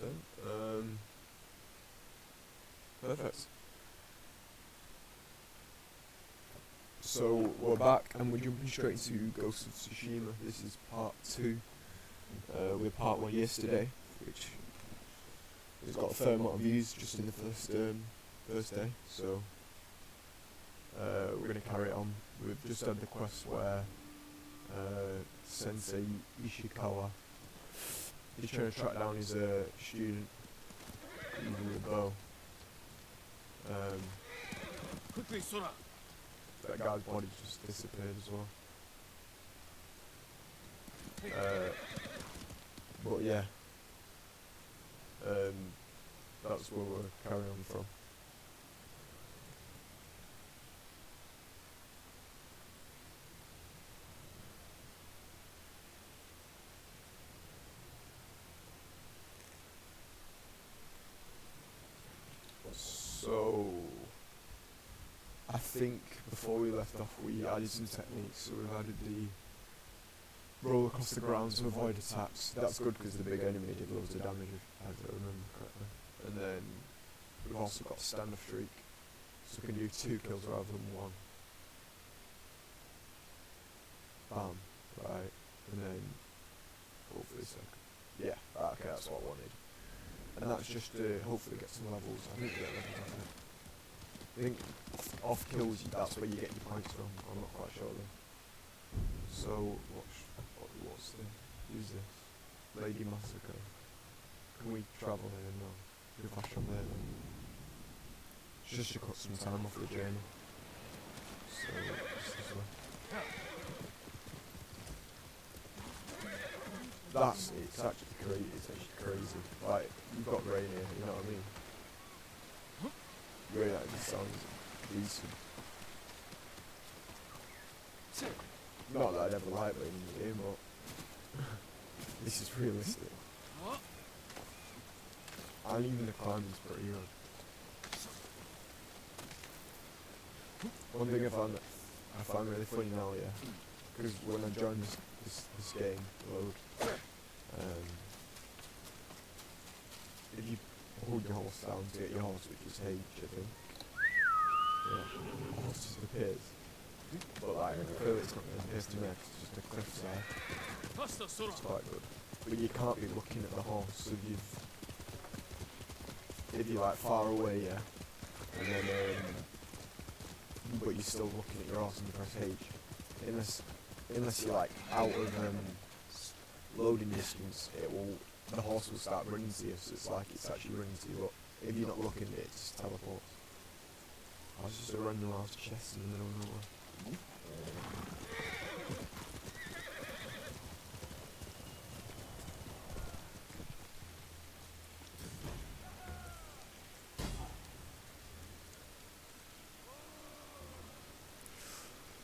then. Perfect. So we're back and we're jumping straight into Ghost of Tsushima. This is part 2. We had part 1 yesterday, which has got a fair amount of views just in the first day. So we're going to carry it on. We've just had the quest where Sensei Ishikawa is trying to track down his student using the bow. Quickly, Sora! That guy's body just disappeared as well. But yeah, that's where we're carrying on from. So I think before we left off we added some techniques, so we've added the roll across the ground to avoid attacks. That's good because the big enemy did loads of damage if I remember correctly. And then we've also got stand-off streak, so we can do 2 kills rather than 1. Bam, right, and then hopefully second. Yeah, right, okay, that's what I wanted. And that's just to hopefully get some levels. I think we get levels off it. I think off kills, that's where you get your points from. I'm not quite sure though. So what's the? Who's this? Lady Massacre. Can we travel here? No. We flash on there then. It's just to cut some time off the journey. So it's this way. It's actually crazy. Like, you've got rain here, you know what I mean? Rain actually sounds decent. Not that I'd ever like rain in the game, but this is realistic. And even the climbing's pretty good. One thing I find really funny now, yeah, because when I joined this game, load, if you hold your horse down to get your horse, which is H, I think, yeah, the horse just appears. But like, clearly it's not going to appear to me, it's just a cliffside. It's quite good. But you can't be looking at the horse, so if you're like far away, yeah, and then, but you're still looking at your horse and you press H, unless you're like out of loading distance, the horse will start running to you, so it's like it's actually running to you, but if you're not looking, it just teleports. I was just a random large chest in the middle of nowhere.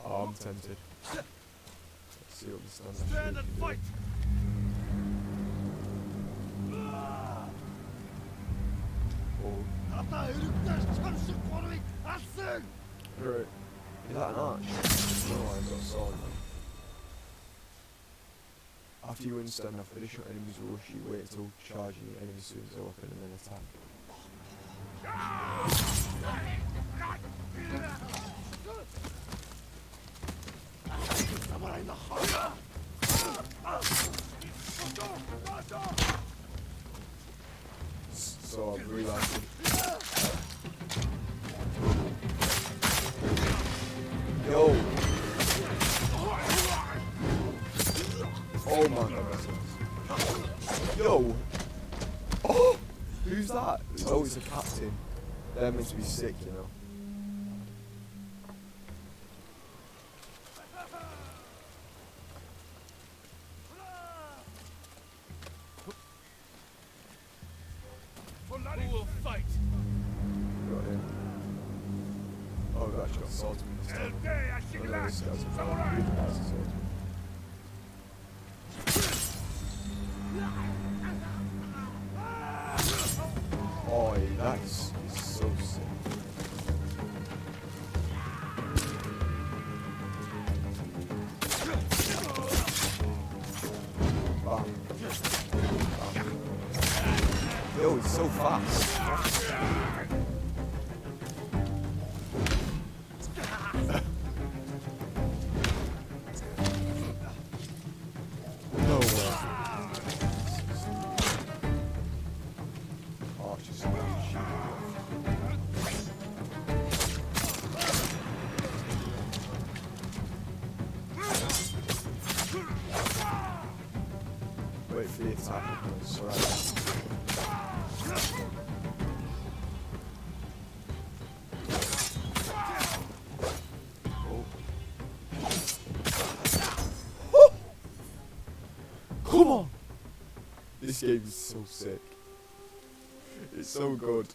Oh, I'm tempted. Let's see what this does. Stand and fight! Right. Is that an arch? No, I've got a sword. After you win stand-off, additional enemies will rush you. Wait until charging the enemy swings a weapon and then attack. So I've realised. Yo! Oh my god. Yo! Oh! Who's that? Oh, it's a captain. They're meant to be sick, you know. Who will fight? Got him. Oh, we've actually got swordsmen this time. Oh, no, this guy's a really nice swordsman. Oh, that's so sick. Bam. Bam. fast. No way. Oh, it's just so cheap. Wait for the attack. It's alright. Come on! This game is so sick. It's so good.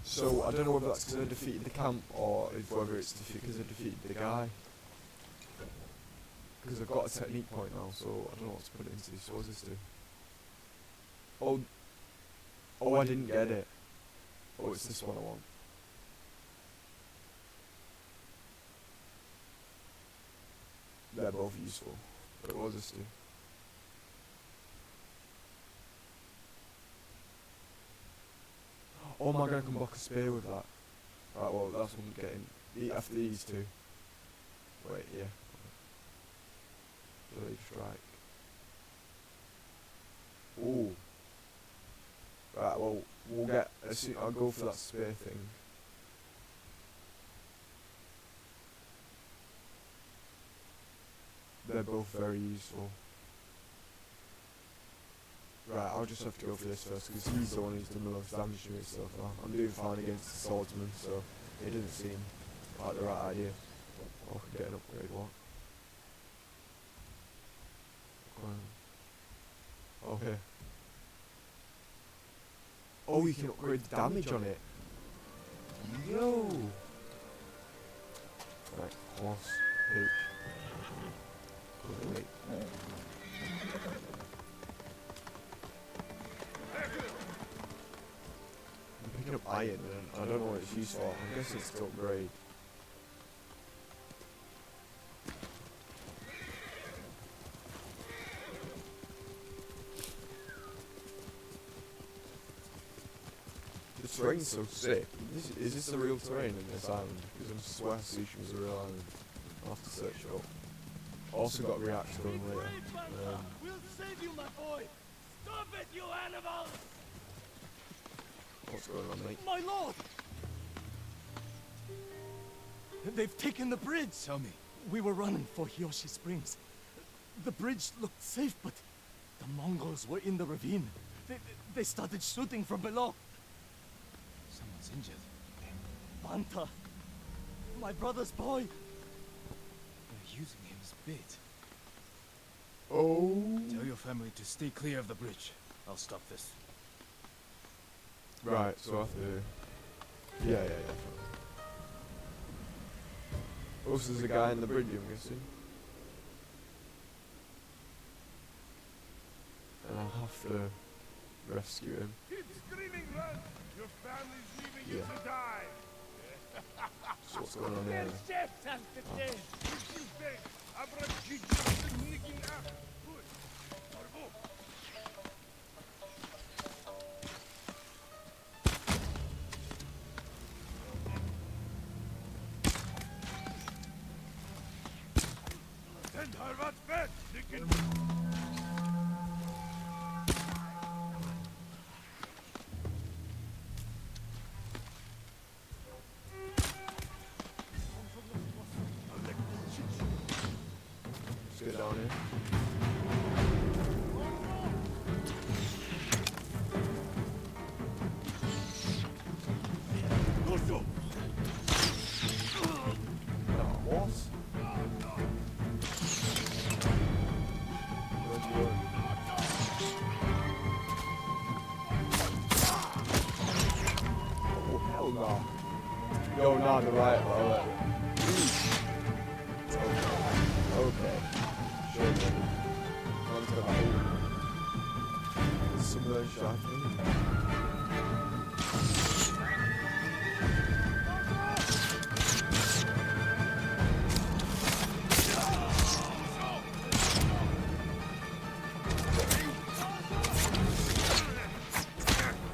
So, I don't know whether that's because I defeated the camp or whether it's because I defeated the guy. Because I've got a technique point now, so I don't know what to put it into. So what's this do? Oh, I didn't get it. Oh, it's this one I want. They're both useful. But what does this do? Oh, am I going to come back a spear with that? Right, well, that's what I'm getting. After these two. Wait, yeah. Delayed strike. Ooh. Right, well, we'll get. I'll go for that spear thing. They're both very useful. Right, I'll just have to go for this first because he's the one who's done the most damage to me so far. I'm doing fine against the swordsman, so it didn't seem like the right idea. Oh, I can get an upgrade, what? Okay. Oh, you can upgrade the damage on it. Yo! Right, horse, pig. Wait. I'm picking up iron and I don't know what it's used for. I'm guessing it's to upgrade. The terrain's so sick. Is this the real terrain in this island? Because I swear Tsushima's a real island. I'll have to search it up. Also got reacts going later. We'll save you, my boy. Stop it, you animals! What's going on, mate? My lord! They've taken the bridge. Tell me. We were running for Hiyoshi Springs. The bridge looked safe, but the Mongols were in the ravine. They started shooting from below. Someone's injured. Banta. My brother's boy. They're using him as bait. Oh. Tell your family to stay clear of the bridge. I'll stop this. Right, so I have to... Yeah. Oh, so there's a guy in the bridge, I'm guessing. And I'll have to rescue him. Keep screaming, run! Your family's leaving you to die! So what's going on here? Let's get down here. What? Where's he going? Oh, hell no. Yo, nah, the right, alright. Okay. Sure, man. On to the right. Submerged, I think.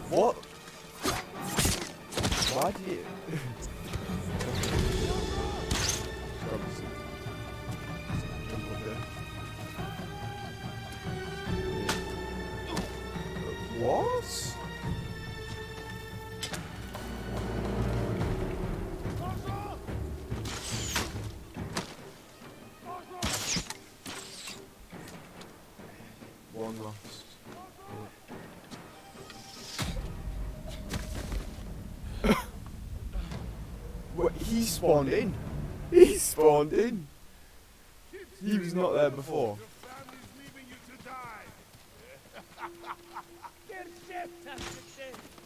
What? Why did it? Jump up there. What? One lost. What? He spawned in. He spawned in. He was not there before. Your family's leaving you to die.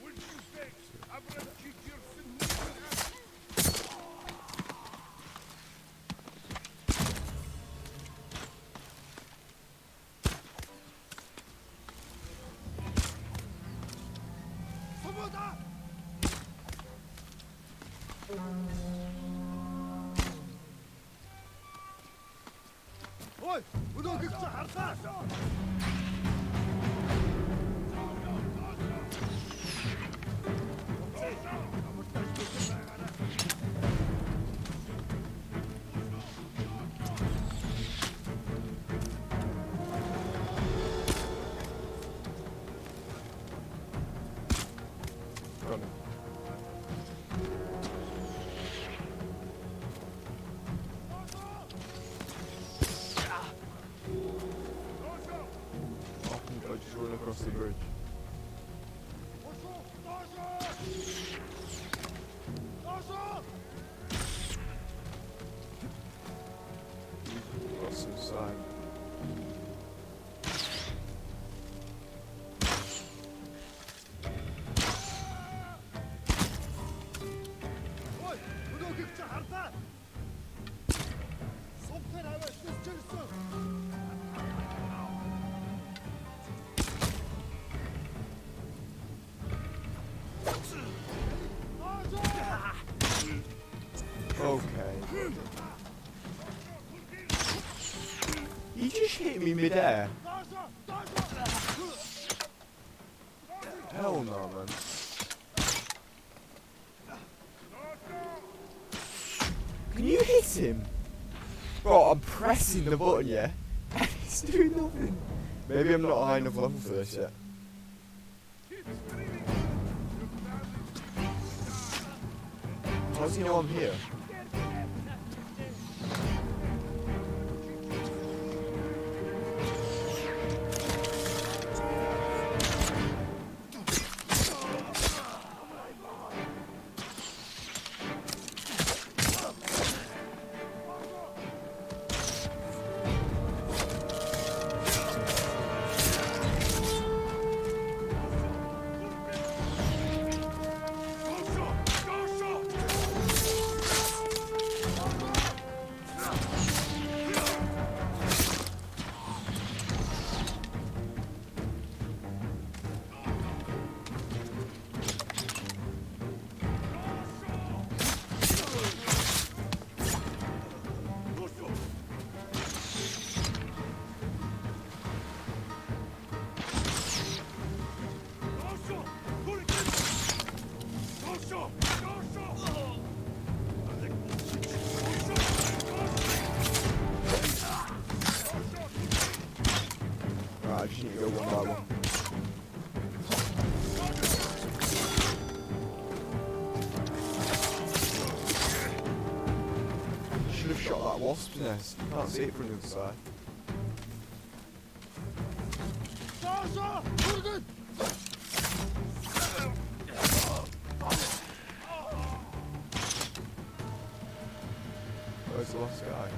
Would you fix? I'm gonna kick your significant Svoboda! Ой, удобно харта. Got him. I just run across the bridge. Got some side. Ой, удобно харта. Собственно, авось Okay. He just hit me mid-air. Hell no, man. Can you hit him? Bro, I'm pressing the button, yeah? And he's doing nothing. Maybe I'm not a high enough level for this yet. How does he know I'm here? Right, I just need to go one by one. Should have shot that wasp's nest. Can't see it from the other side. Where's the last guy?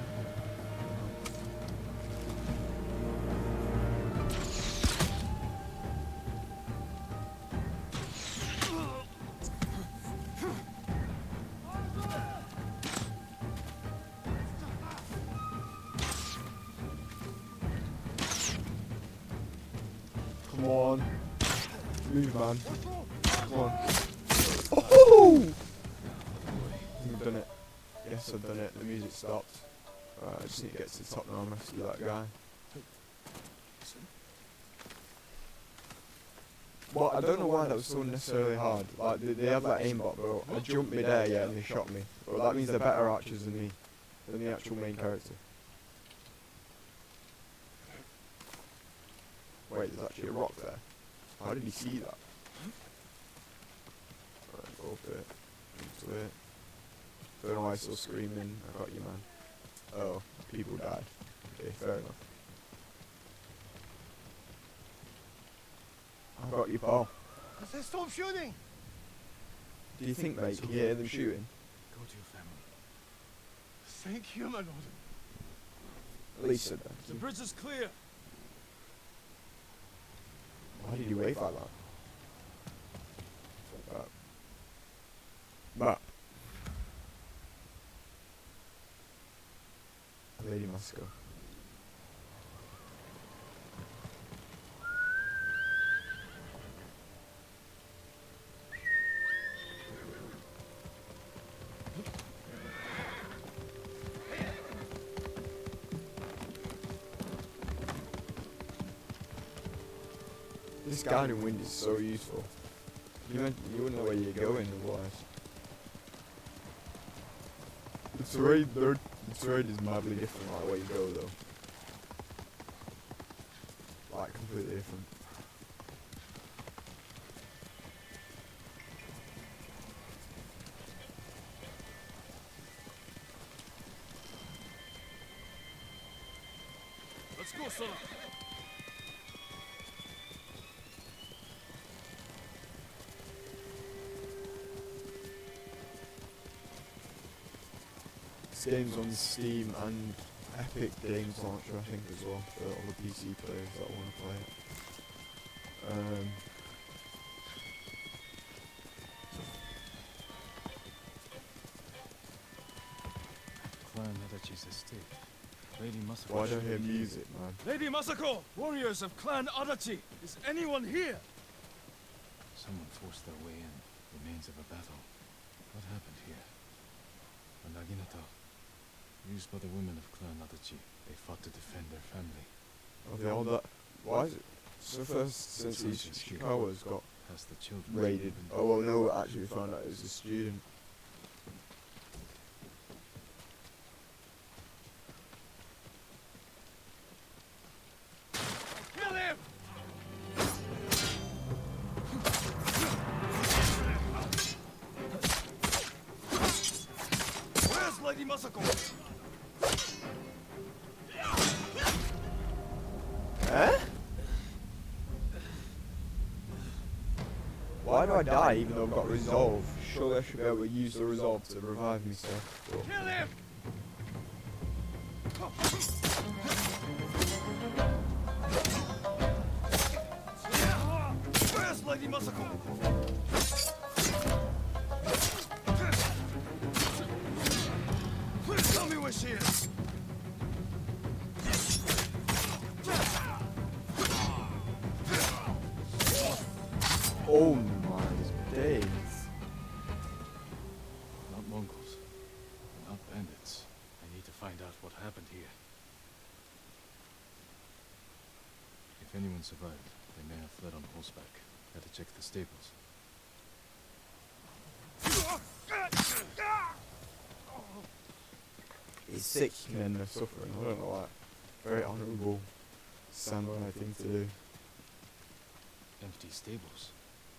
Come on. Move, man. Come on. Oh! I think I've done it. Yes, I've done it. The music stopped. Alright, I just need to get to the top now and rescue that guy. But I don't know why that was so necessarily hard. Like, they have that aimbot, bro. I jumped mid-air, yeah, and they shot me. But that means they're better archers than me, than the actual main character. Wait, there's actually a rock there. How did he see that? Alright, go up it. Into it. Don't know why I'm still screaming. I got you, man. Oh, people died. Okay, fair enough. I got you, pal. I said stop shooting! Do you think, mate, you hear them shooting? Go to your family. Thank you, my lord. At least said that. The bridge is clear. Why did you wave like that? Map. Lady Moscow. This guiding wind is so useful. You wouldn't know where you're going otherwise. The terrain is madly different like where you go though. Like completely different. Let's go, Sora. This game's on Steam and Epic Games Launcher, I think, as well, for all the PC players that want to play it. Clan Adachi's estate. Lady Masako. Why don't I hear music, man? Lady Masako! Warriors of Clan Adachi! Is anyone here? Someone forced their way in. Remains of a battle. What happened here? A Naginata. Used by the women of Clan Adachi. They fought to defend their family. Oh, they all that. Why is it? So first, since Ishikawa's got Has the children raided. Oh, well, no, actually, we found out it was a student. Kill him! Where's Lady Masako? Eh? Why do I die even though I've got resolve? Surely I should be able to use the resolve to revive myself. But Kill him! Where's Lady Masako? Please tell me where she is. oh my days. Not Mongols. Not bandits. I need to find out what happened here. If anyone survived, they may have fled on horseback. Gotta check the stables. He's sick, he can end their suffering. I don't know why. Very honourable samurai thing to do. Empty stables.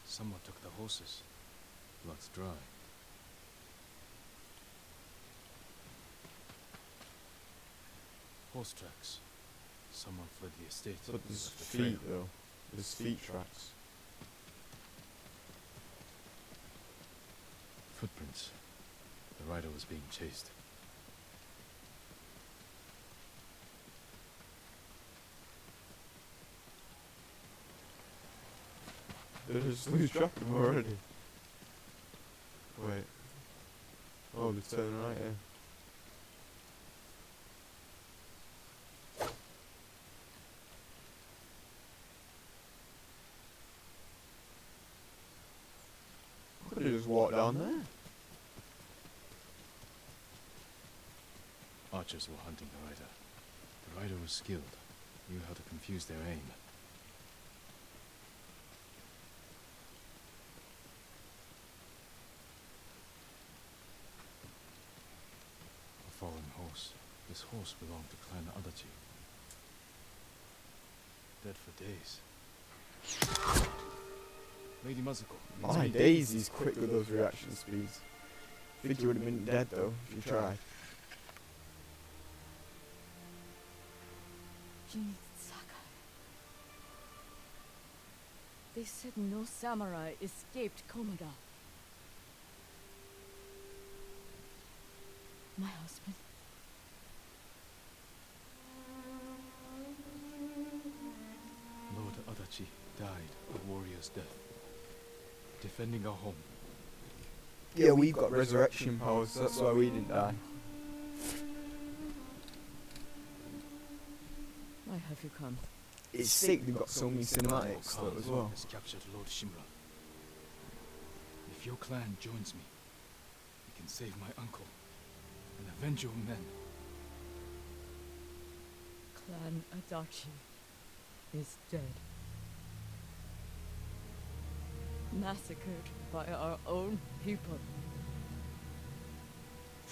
Someone took the horses. Blood's dry. Horse tracks. Someone fled the estate. But there's Left a trail. feet though. There's feet tracks. Footprints. The rider was being chased. Did I just lose track of them already? Wait. Oh, they're turning right here. I could have just walked down there. Archers were hunting the rider. The rider was skilled. Knew how to confuse their aim. This horse belonged to Clan Adachi. Dead for days. Lady Mazuko. My days, he's quick with those reaction speeds. I think you would have been dead though, if you tried. They said no samurai escaped Komoda. My husband. Lord Adachi died a warrior's death, defending our home. Yeah, we've got resurrection powers, that's why we didn't die. Why have you come? It's sick, they've got so many cinematics though as well. Has captured Lord Shimura. If your clan joins me, we can save my uncle and avenge your men. Clan Adachi is dead. Massacred by our own people.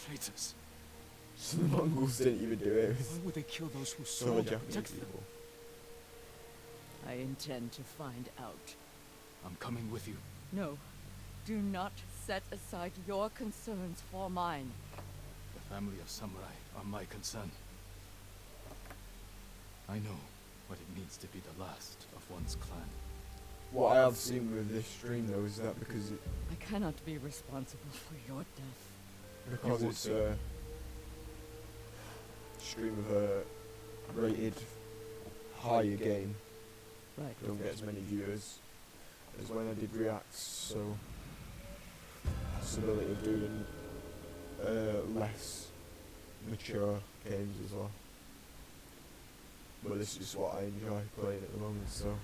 Traitors. So the Mongols didn't even do it. It was Why would they kill those who so saw the to Japanese protect them? people. I intend to find out. I'm coming with you. No, do not set aside your concerns for mine. The family of samurai are my concern. I know what it means to be the last of one's clan. What I have seen with this stream though is that because I cannot be responsible for your death. because it's a stream of a rated higher game, Right. don't get as many viewers as when I did reacts, so possibility of doing less mature games as well. But this is just what I enjoy playing at the moment, so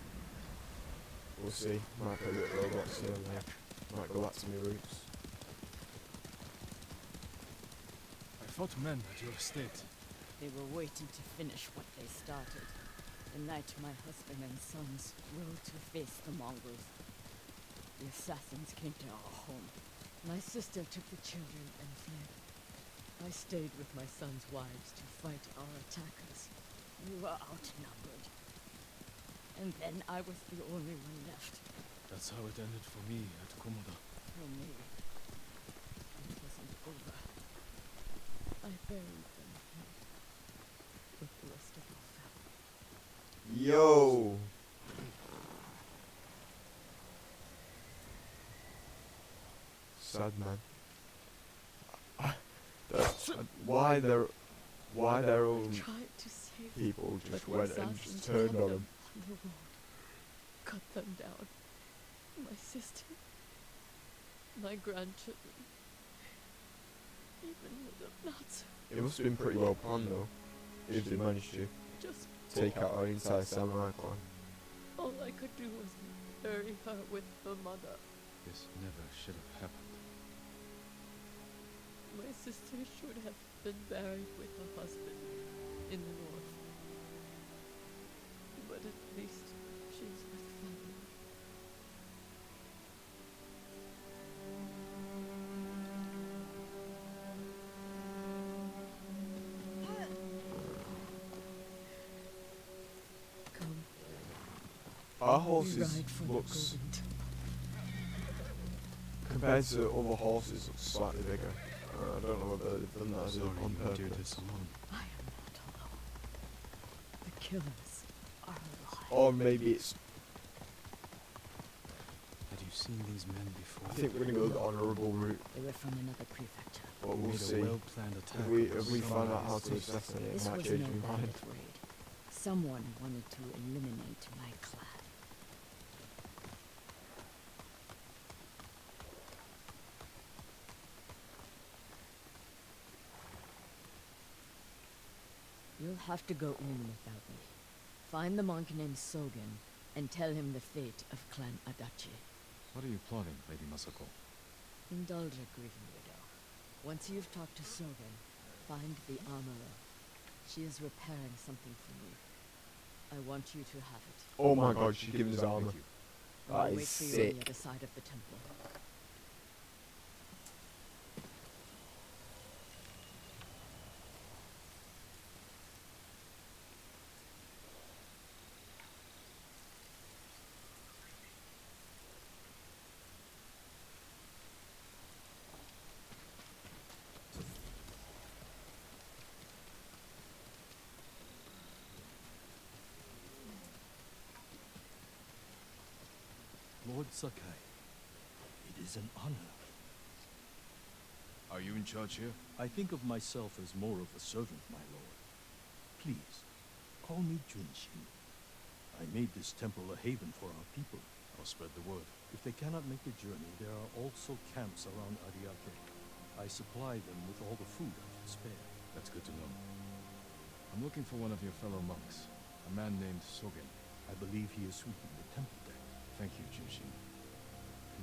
we'll see. Might play a bit of Roblox here and there. Might go back to my roots. I fought men at your estate. They were waiting to finish what they started. The night my husband and sons rode to face the Mongols. The assassins came to our home. My sister took the children and fled. I stayed with my sons' wives to fight our attackers. We were outnumbered. And then I was the only one left. That's how it ended for me at Komoda. For me, it wasn't over. I buried them here with the rest of our family. Yo! Sad man. Why their own Tried to save them, people just but went and assassins just turned on found them. on the road. Cut them down. My sister, my grandchildren, even the nuts. It must have been pretty well planned though, if they managed to Just take out our entire samurai clan. all I could do was bury her with her mother. This never should have happened. My sister should have been buried with her husband in the north. But at least she's with family. Come, Our we horses ride for the looks, golden temple. compared to other horses, looks slightly bigger. I don't know whether they've done that as Sorry on you endured purpose. this alone. I am not alone. The killers are alive. Or maybe it's, Had you seen these men before? I think we're gonna go the honourable route, They were from another prefecture. but You we'll made see. a well-planned attack. If we find out how to assassinate it, This might was change an my mind. elaborate raid. Someone wanted to eliminate my clan. You'll have to go in without me. Find the monk named Sogen and tell him the fate of Clan Adachi. What are you plotting, Lady Masako? Indulge a grieving widow. Once you've talked to Sogen, find the armorer. She is repairing something for me. I want you to have it. Oh my god, she's giving us armour. Thank you. I'll That wait is for you on the sick. other side of the temple. Sakai, it is an honor. Are you in charge here? I think of myself as more of a servant, my lord. Please, call me Junshin. I made this temple a haven for our people. I'll spread the word. If they cannot make the journey, there are also camps around Ariake. I supply them with all the food I can spare. That's good to know. I'm looking for one of your fellow monks, a man named Sogen. I believe he is sweeping the temple deck. Thank you, Junshin.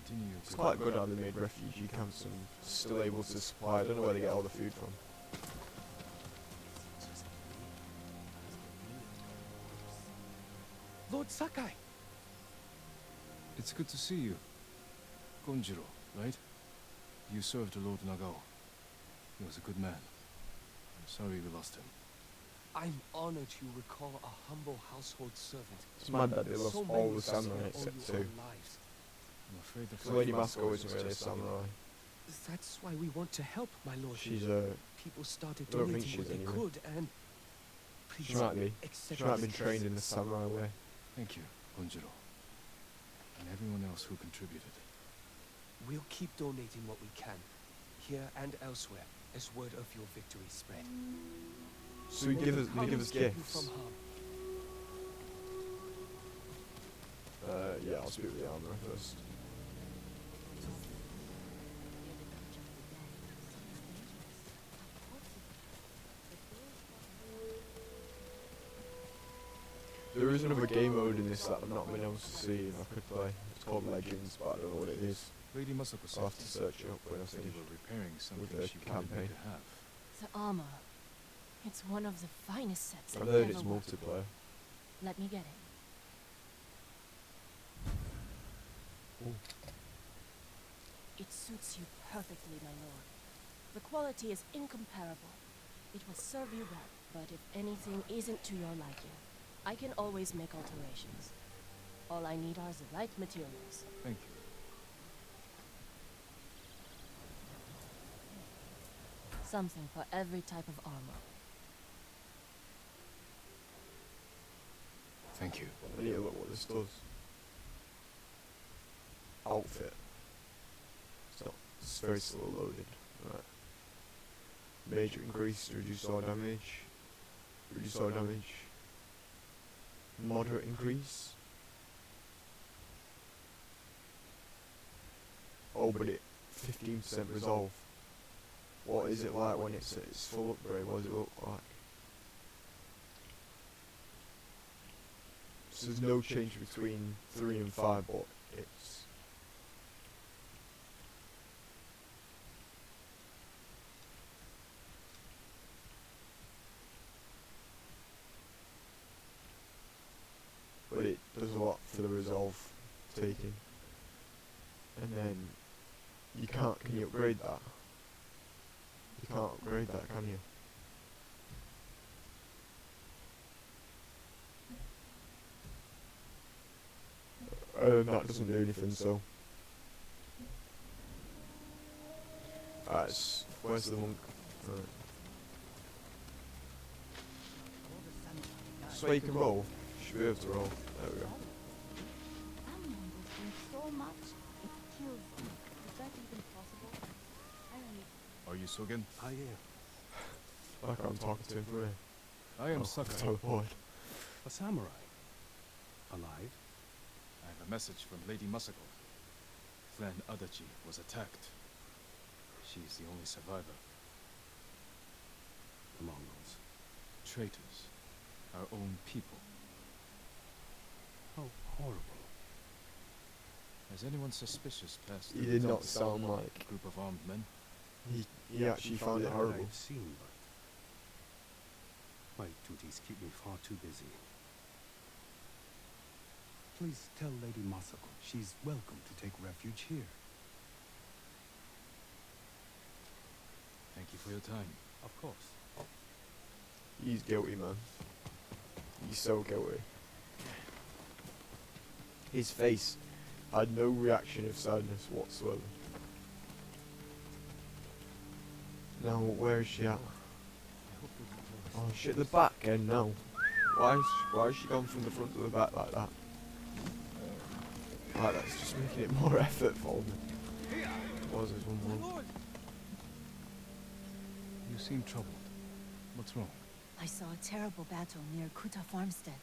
Continue your It's quite good how they made refugee camps and still able to supply. I don't know where they get all the food from. Lord Sakai! It's good to see you. Gonjiro, right? You served Lord Nagao. He was a good man. I'm sorry we lost him. I'm honored you recall a humble household servant. It's mad that they lost So all many the samurai owe except you two. our lives. I'm afraid the So Lady Masuko isn't really a samurai. That's why we want to help, my lord. She's a... People started I don't think donating what she's they anyway. could, and please She might be. accept She might have this. been trained in the samurai way. Thank you, Gonjiro. And everyone else who contributed. We'll keep donating what we can, here and elsewhere, as word of your victory spread. So you give us Keep you gifts. from harm. Yeah, I'll speak with the armorer first. There is another game mode in this that I've not been able to see and I could play. It's called Legends, but I don't know what it is. Lady Masako I'll said have to search it up when I they finish. were repairing something the she wanted me campaign. to have. The armor. It's one of the finest sets I've I've heard ever it's worked. multiplayer. Let me get it. It suits you perfectly, my lord. The quality is incomparable. It will serve you well, but if anything isn't to your liking, I can always make alterations. All I need are the right materials. Thank you. Something for every type of armor. Thank you. I need to look what this does. Outfit. It's very slow loaded. Right. Major increase to reduce all damage. Reduce all damage. Moderate increase. Oh, but it 15% resolve. What is it like when it's full upgrade? What does it look like? So there's no change between 3 and 5, but it's... But it does a lot for the resolve taking. And then can you upgrade that? You can't upgrade that, can you? That doesn't do anything, so... Alright, where's the monk? Right. So you can roll? You should be able to roll. There we go. That Mongol drinks so much, it kills them. Is that even possible? I don't need... Are you Sogen? I am. Like I'm talking to him from here. I am Oh, Sakai. teleport. A samurai. Alive? I have a message from Lady Masako. Clan Adachi was attacked. She is the only survivor. The Mongols. Traitors. Our own people. How horrible. Has anyone suspicious passed He through did the not tunnels? sound like... A group of armed men? He actually found it That horrible. I've seen, but my duties keep me far too busy. Please tell Lady Masako she's welcome to take refuge here. Thank you for your time. Of course. He's guilty, man. He's so guilty. His face had no reaction of sadness whatsoever. Now, where is she at? Oh shit, the back end now. Why is she gone from the front to the back like that? Right, that's just making it more effort for me. What was this one more? Lord! You seem troubled. What's wrong? I saw a terrible battle near Kuta Farmstead.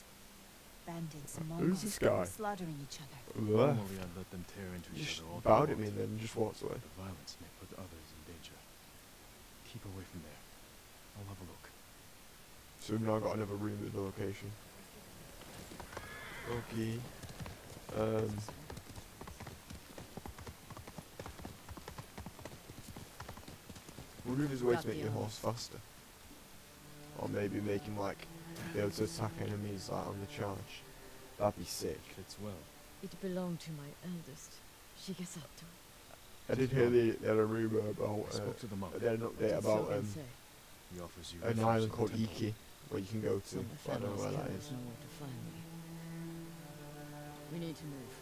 Bandits and Who's Mongols this guy? slaughtering each other. Ugh. Normally I'd let them tear into each Just other all bowed they at me want. and then just walked away. The violence may put others in danger. Keep away from there. I'll have a look. So we've now got another room with the location. Okay. Wonder if there's a way to make your horse faster. Or maybe make him like be able to attack enemies like on the charge. That'd be sick. Fits well. It belonged to my eldest. Shigesato. I did hear they had a rumour I about spoke to the monk. they had an update about He offers you an refuge island in the called temple. Iki where you can go to. So my But I don't know family's where that killers is. know where to find me. We need to move.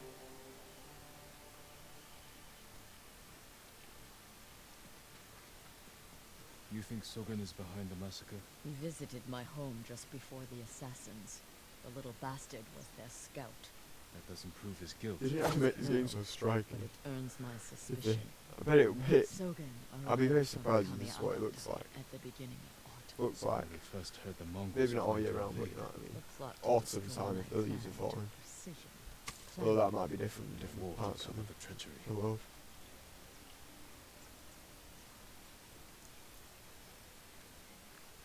You think Sogen is behind the massacre? He visited my home just before the assassins. The little bastard was their scout. That doesn't prove his guilt. They didn't have to make the game so But striking. it earns my Did they? suspicion. I bet it'll hit. Sogen I'd be very arrived from surprised if this is Kamiya what it Island looks like. at the beginning of autumn. Looks like When we first heard the Mongols maybe not all were year going to round, but you invade. know what I mean. Looks like Autumn it's time if they'll use it for planned him. to precision. Although that Planned. might be different in The different war parts of discovered the treachery. the world.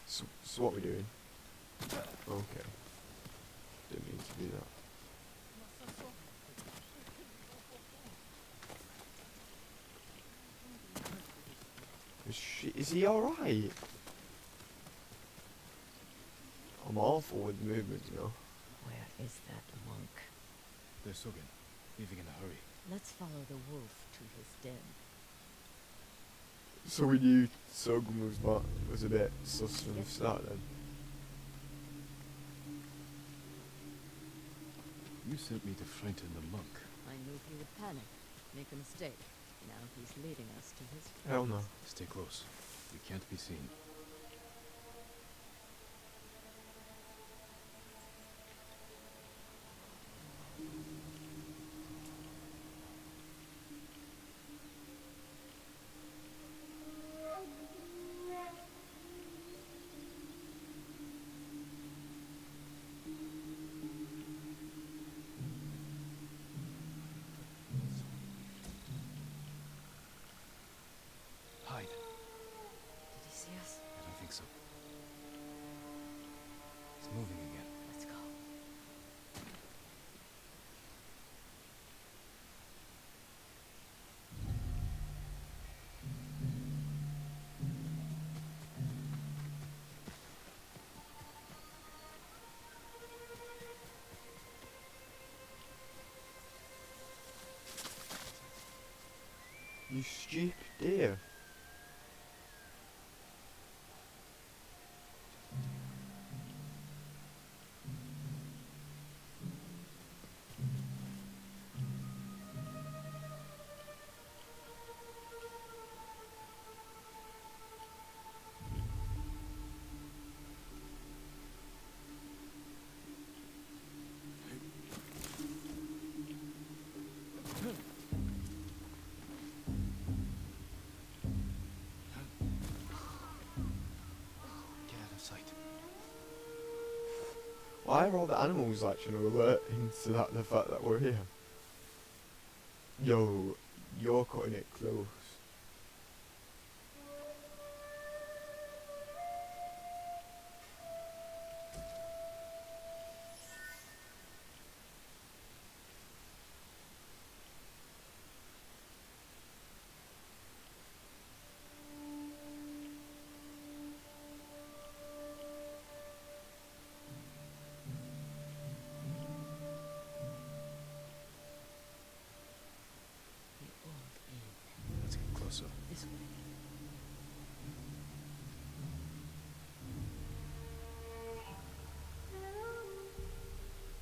So what we doing? Okay. Didn't mean to do that. Is he alright? I'm awful with movement, you know. Where is that monk? There's Sogen, leaving in a hurry. Let's follow the wolf to his den. So we knew Sogun was a bit sus from the start then. You sent me to frighten the monk. I knew he would panic, make a mistake. Now he's leading us to his Hell no. Stay close. We can't be seen. Hide. Did he see us? I don't think so. It's moving again. Let's go. You stupid deer. Get out of sight. Why are all the animals like trying to alert into the fact that we're here? Yo, you're cutting it close. The old inn. Let's get closer. This way.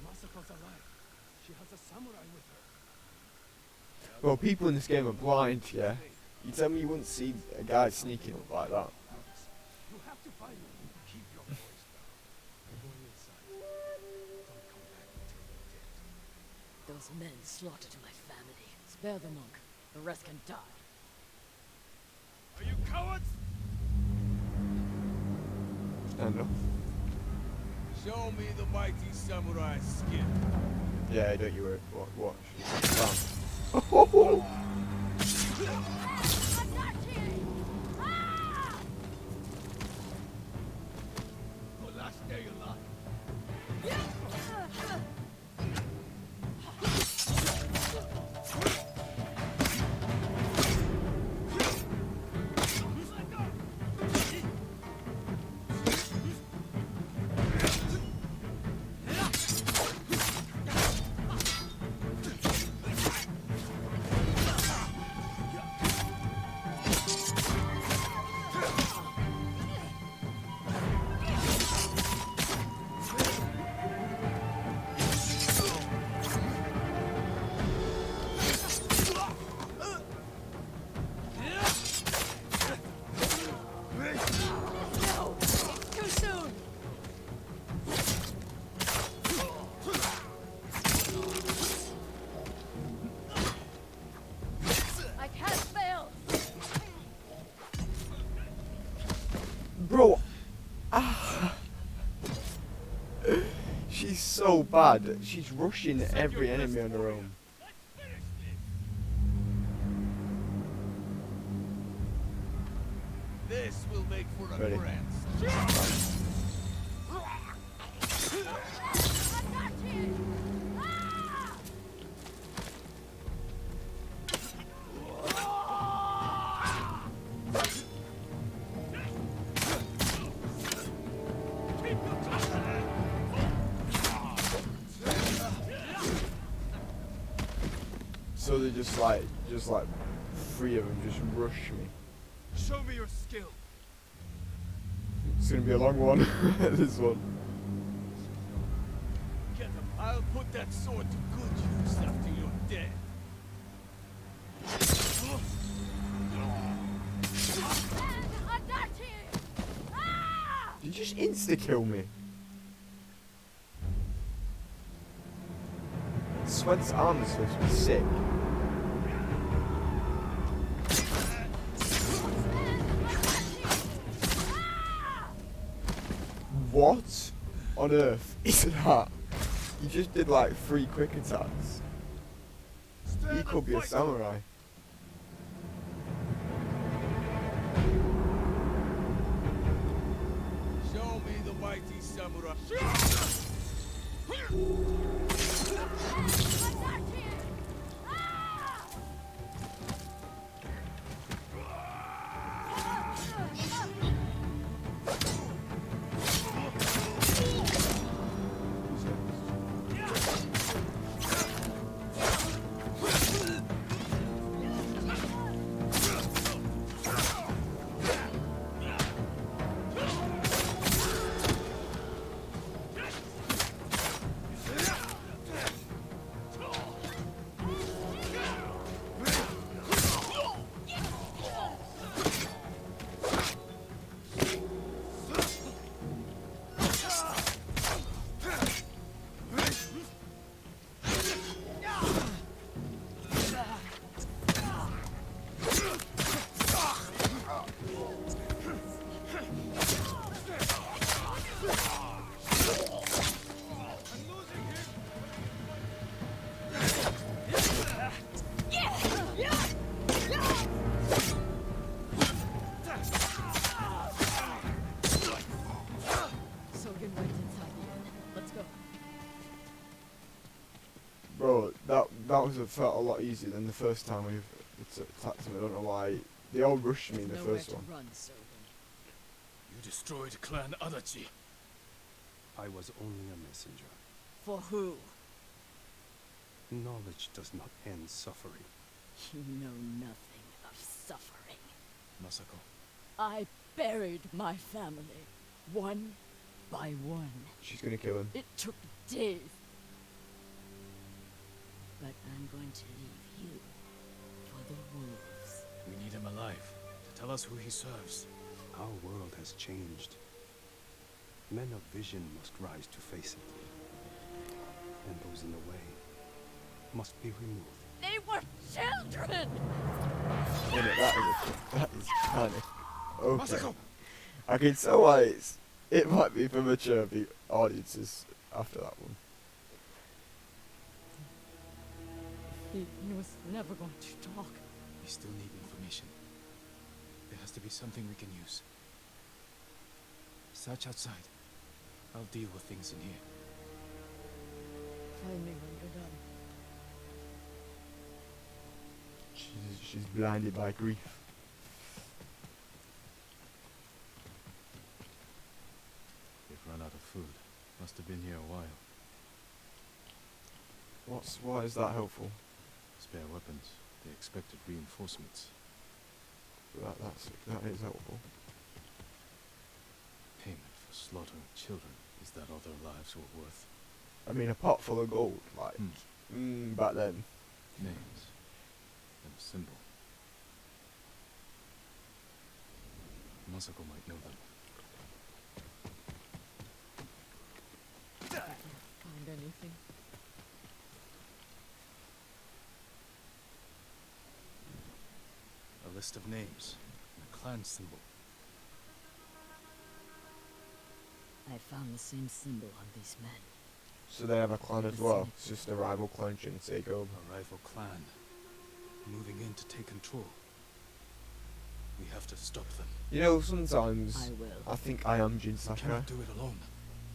Masako's alive. She has a samurai with her. Well, people in this game are blind, yeah? You tell me you wouldn't see a guy sneaking up like that. You have to find me. Keep your voice down. I'm going inside. Don't come back until you're dead. Those men slaughtered my Spare the monk. The rest can die. Are you cowards? Stand up. Show me the mighty samurai skin. Yeah, don't you worry. Watch. Bam. The last day alive. Too soon! I can't fail! Bro. She's so bad. She's rushing every enemy on her own. This will make for a Ready. grand. So they just like three of them just rush me. Show me your skill. It's gonna be a long one. This one. Get him. I'll put that sword to good use after you're dead. You just insta kill me. Sweat's arm is supposed to be sick. What on earth is that? You just did like 3 quick attacks. He could be a samurai. Show me the mighty samurai. Bro, that felt a lot easier than the first time we've attacked him. I don't know why. They all rushed me in the first one. Run, Servant. You destroyed Clan Adachi. I was only a messenger. For who? Knowledge does not end suffering. You know nothing of suffering. Masako. I buried my family, one by one. She's gonna kill him. It took days. But I'm going to leave you for the wolves. We need him alive to tell us who he serves. Our world has changed. Men of vision must rise to face it. And those in the way must be removed. They were children! That is kind of okay. I can tell why it might be for mature audiences after that one. He was never going to talk. We still need information. There has to be something we can use. Search outside. I'll deal with things in here. Find me when you're done. She's blinded by grief. We've run out of food. Must have been here a while. Why is that helpful? Spare weapons. They expected reinforcements. That is helpful. Payment for slaughtering children. Is that all their lives were worth? I mean, a pot full of gold, like, back then. Names. And a symbol. Masako might know them. Find anything? A list of names. A clan symbol. I found the same symbol on these men. So they have a clan as well. It's just a rival clan trying to take over. A rival clan. Moving in to take control. We have to stop them. You know, sometimes I will. I think I am Jin We Sakai. cannot do it alone.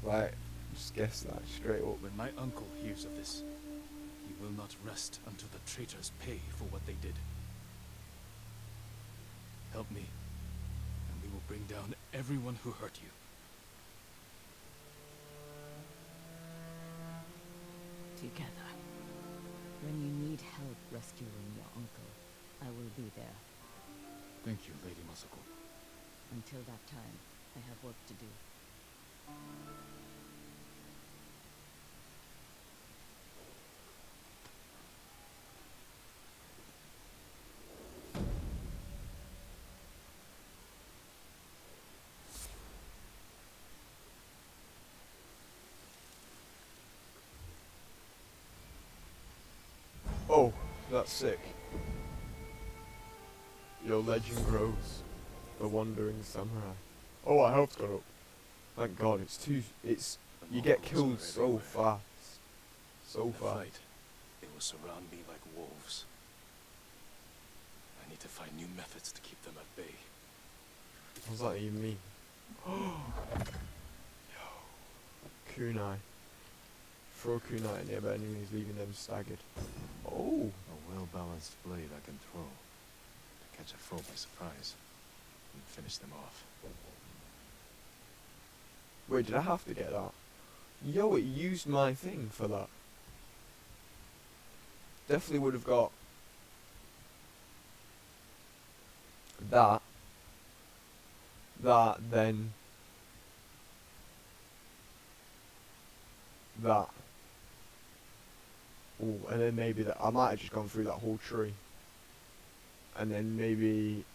Right, just guess that straight up. When my uncle hears of this, he will not rest until the traitors pay for what they did. Help me, and we will bring down everyone who hurt you. Together. When you need help rescuing your uncle, I will be there. Thank you, Lady Masako. Until that time, I have work to do. Oh, that's sick. Your legend grows. The Wandering Samurai. Oh, our health's gone up. Thank God, you get killed so fast. So In a fast. fight, they will surround me like wolves. I need to find new methods to keep them at bay. What does that even mean? Kunai. Throw kunai at nearby enemies, leaving them staggered. Oh! A well-balanced blade I can throw to catch a foe by surprise and finish them off. Wait, did I have to get that? Yo, it used my thing for that. Definitely would have got that, then that. Ooh, and then maybe that. I might have just gone through that whole tree. And then maybe.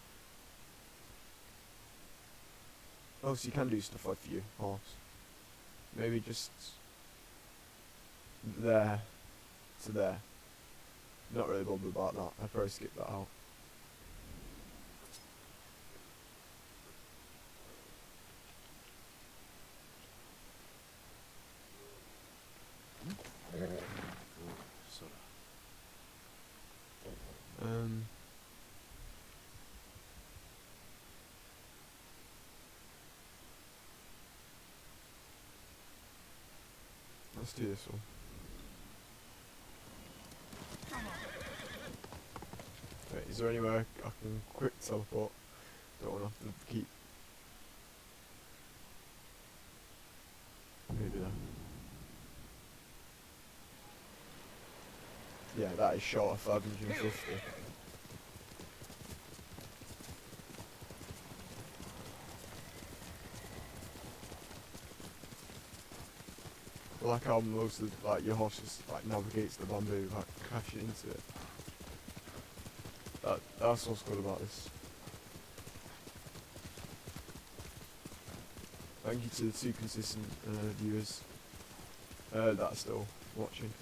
Oh, so you can do stuff like for your horse. Maybe just there to there. Not really bothered about that. I'd probably skip that out. Sora. Let's do this one. Wait, is there anywhere I can quick teleport? Don't want to have to keep. Maybe that. Yeah, that is short of 550. I like how most of your horse just navigates the bamboo, crashing into it. That's what's good about this. Thank you to the 2 consistent viewers that are still watching.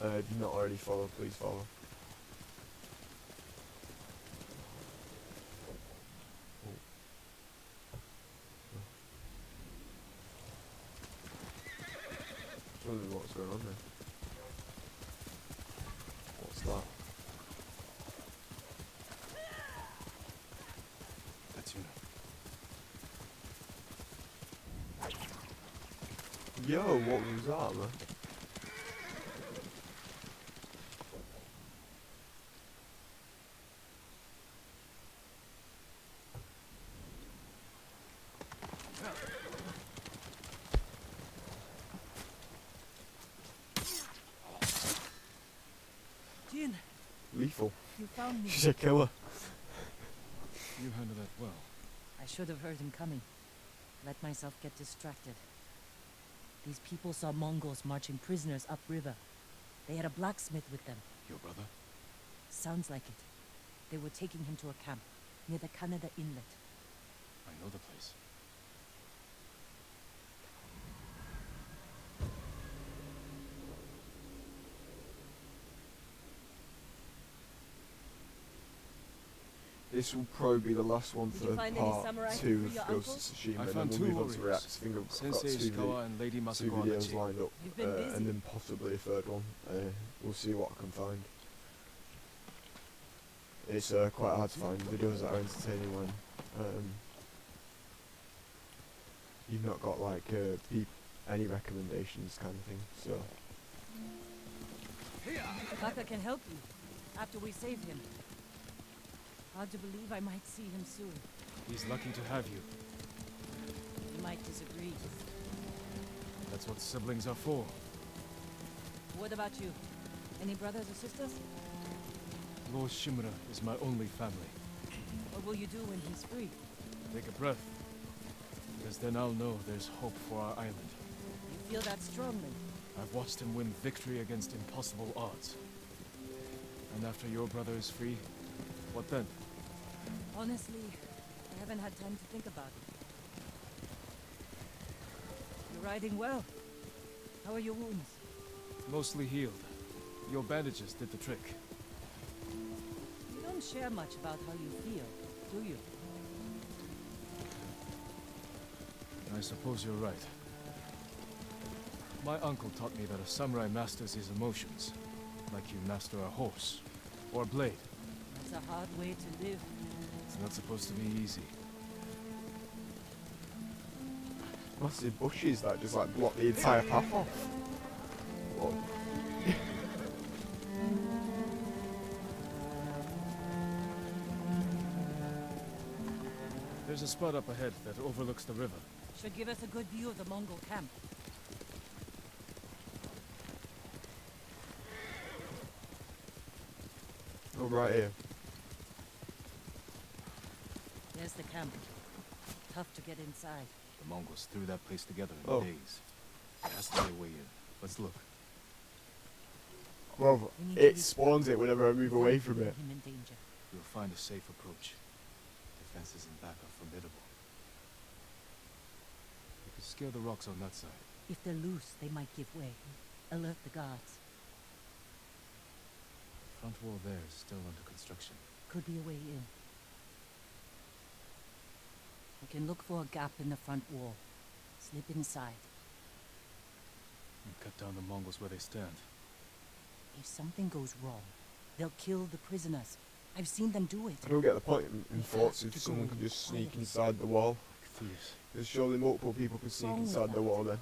If you've not already followed, please follow. I wonder what's going on there. What's that? That's you. Yo, what was that, man? Jin, Lethal. you found me. She's a killer. You handled that well. I should have heard him coming. Let myself get distracted. These people saw Mongols marching prisoners upriver. They had a blacksmith with them. Your brother? Sounds like it. They were taking him to a camp near the Canada Inlet. I know the place. This will probably be the last one Did for you find any part samurai 2 for your of Ghost uncle? of Tsushima, I and found then two we'll move on to warriors. react. I think I've got Sensei two, Ishikawa and Lady two Masako videos Adachi. lined up, You've been busy. and then possibly a third one. We'll see what I can find. It's quite hard to find videos that are entertaining when you've not got like any recommendations kind of thing. So Baka can help you after we save him. Hard to believe I might see him soon. He's lucky to have you. You might disagree. That's what siblings are for. What about you? Any brothers or sisters? Lord Shimura is my only family. What will you do when he's free? Take a breath. Because then I'll know there's hope for our island. You feel that strongly? I've watched him win victory against impossible odds. And after your brother is free, what then? Honestly, I haven't had time to think about it. You're riding well. How are your wounds? Mostly healed. Your bandages did the trick. You don't share much about how you feel, do you? I suppose you're right. My uncle taught me that a samurai masters his emotions, like you master a horse, or a blade. That's a hard way to live. It's not supposed to be easy. massive bushes that just like block the entire path off. What? There's a spot up ahead that overlooks the river. Should give us a good view of the Mongol camp. Oh, right here. There's the camp. Tough to get inside. The Mongols threw that place together in Oh. days. There has to be a way in. Let's look. Well, it spawns it whenever I move away from it. Him in danger. We'll find a safe approach. Defenses in back are formidable. We could scale the rocks on that side. If they're loose, they might give way. Alert the guards. The front wall there is still under construction. Could be a way in. We can look for a gap in the front wall. Slip inside. And cut down the Mongols where they stand. If something goes wrong, they'll kill the prisoners. I've seen them do it. I don't get the point in thoughts if someone can just sneak inside the wall. Like thieves. There's surely multiple people can sneak Wrong with inside the that? wall then.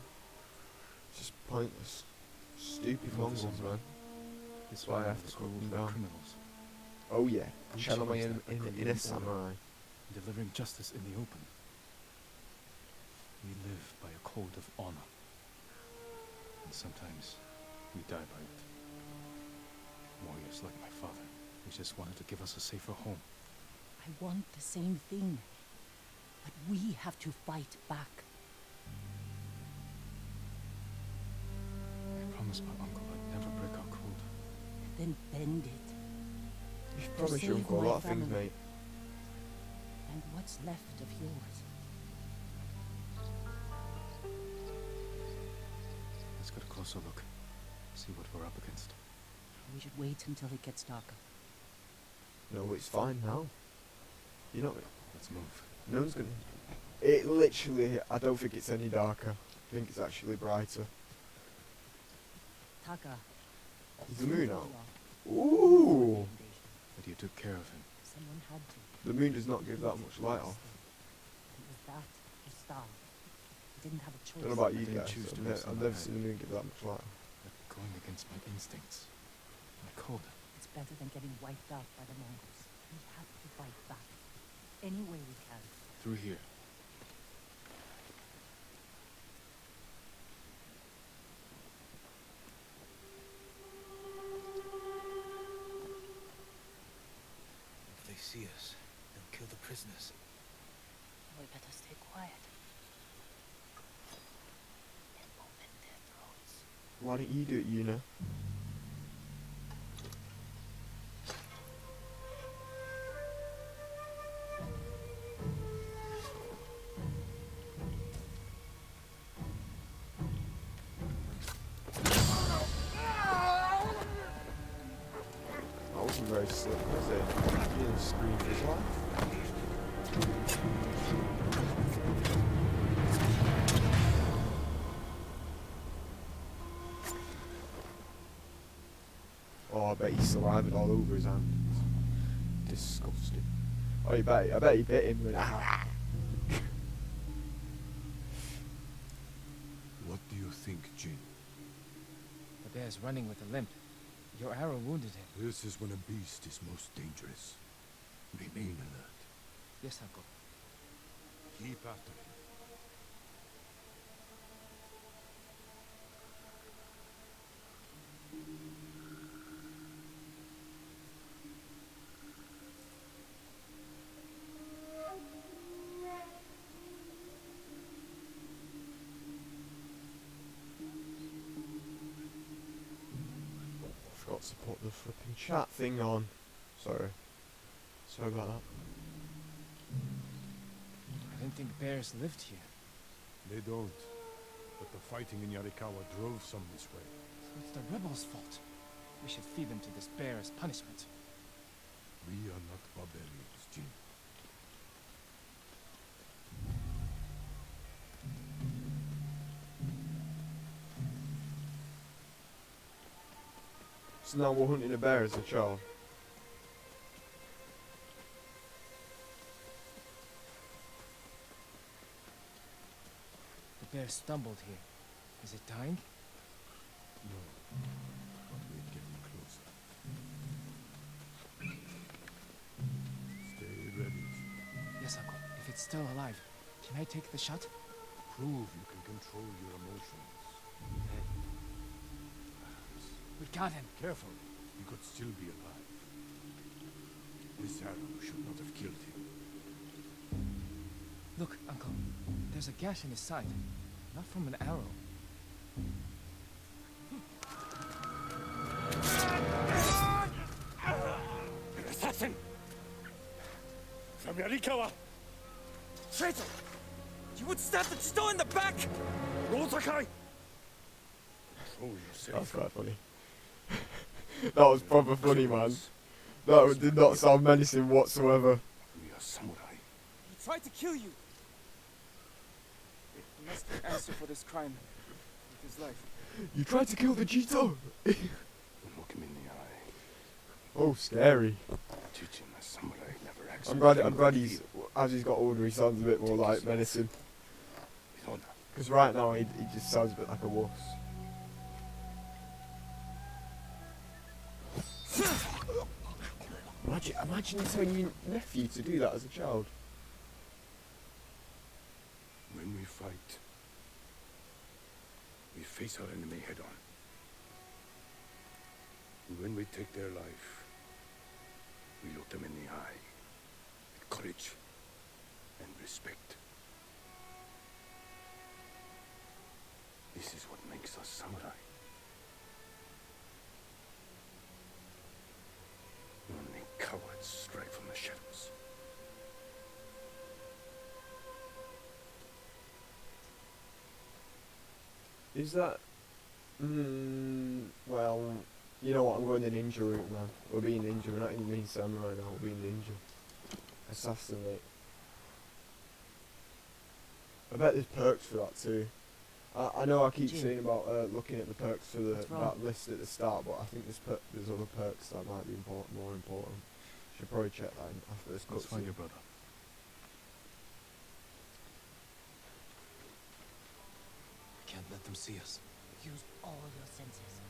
It's just pointless. Stupid Mongols, man. This why I island have to is cut ruled them by down. criminals. Oh yeah, We channel my challenge that by inner creating samurai. order and delivering justice in the open. We live by a code of honor. And sometimes we die by it. Warriors like my father, who just wanted to give us a safer home. I want the same thing. But we have to fight back. I promised my uncle I'd never break our code. Then bend it. You've promised your save uncle a my lot of things, family. mate. And what's left of yours? Let's get a closer look. See what we're up against. We should wait until it gets darker. No, it's fine now. You know, Let's move. no one's gonna... It literally, I don't think it's any darker. I think it's actually brighter. Taka. Is the moon out? Ooh. Ooh! But you took care of him. Someone had to. The moon does not give that much light off. It was that or starve. He didn't have a choice. I don't know about I you didn't guys. choose to I've, miss I've the never night. seen the moon give that much light off. But going against my instincts. My code. It's better than getting wiped out by the Mongols. We have to fight back. Any way we can. Through here. If they see us, they'll kill the prisoners. We better stay quiet. And open their throats. Why don't you do it, Yuna? That wasn't very slick, was it? Yuna screamed his life. Oh, I bet he's salivated all over his hand. Disgusting. Oh, I bet he bit him when What do you think, Jin? The bear's running with a limp. Your arrow wounded him. This is when a beast is most dangerous. Remain alert. Yes, uncle. Keep after him. forgot to put the flipping chat thing on. Sorry. Sorry about that. I didn't think bears lived here. They don't. But the fighting in Yarikawa drove some this way. So it's the rebels' fault. We should feed them to this bear as punishment. We are not barbarians, Jin. So now we're hunting a bear as a child. The bear stumbled here. Is it dying? No. But we're getting closer. Stay ready. Yes, uncle. If it's still alive, can I take the shot? Prove you can control your emotions. Then, perhaps. We got him. Careful. He could still be alive. This arrow should not have killed him. Look, uncle. There's a gash in his side. Not from an arrow. An assassin! From Yarikawa! Traitor! You would stab the Chito in the back! No, Sakai! Control That's yourself. quite funny. That was proper funny, man. That did not sound menacing whatsoever. We are samurai. He tried to kill you! He must answer for this crime with his life. You tried to kill the Cheeto! Don't look him in the eye. Oh, scary. Teach him a samurai never acts. I'm glad he's, as he's got older, he sounds a bit more like menacing. With honor. Because right now he just sounds a bit like a wuss. Imagine telling your nephew to do that as a child. When we fight, we face our enemy head on. And when we take their life, we look them in the eye with courage and respect. This is what makes us samurai. Only cowards strike from the shadows. Is that... well... You know what, I'm going the ninja route, man. We're being ninja, we're not even being samurai now, we're being ninja. Assassinate. I bet there's perks for that too. I know I keep Jim. saying about looking at the perks for What's wrong? that list at the start, but I think there's other perks that might be more important. Should probably check that in after this Let's find cutscene. your brother. We can't let them see us. Use all your senses.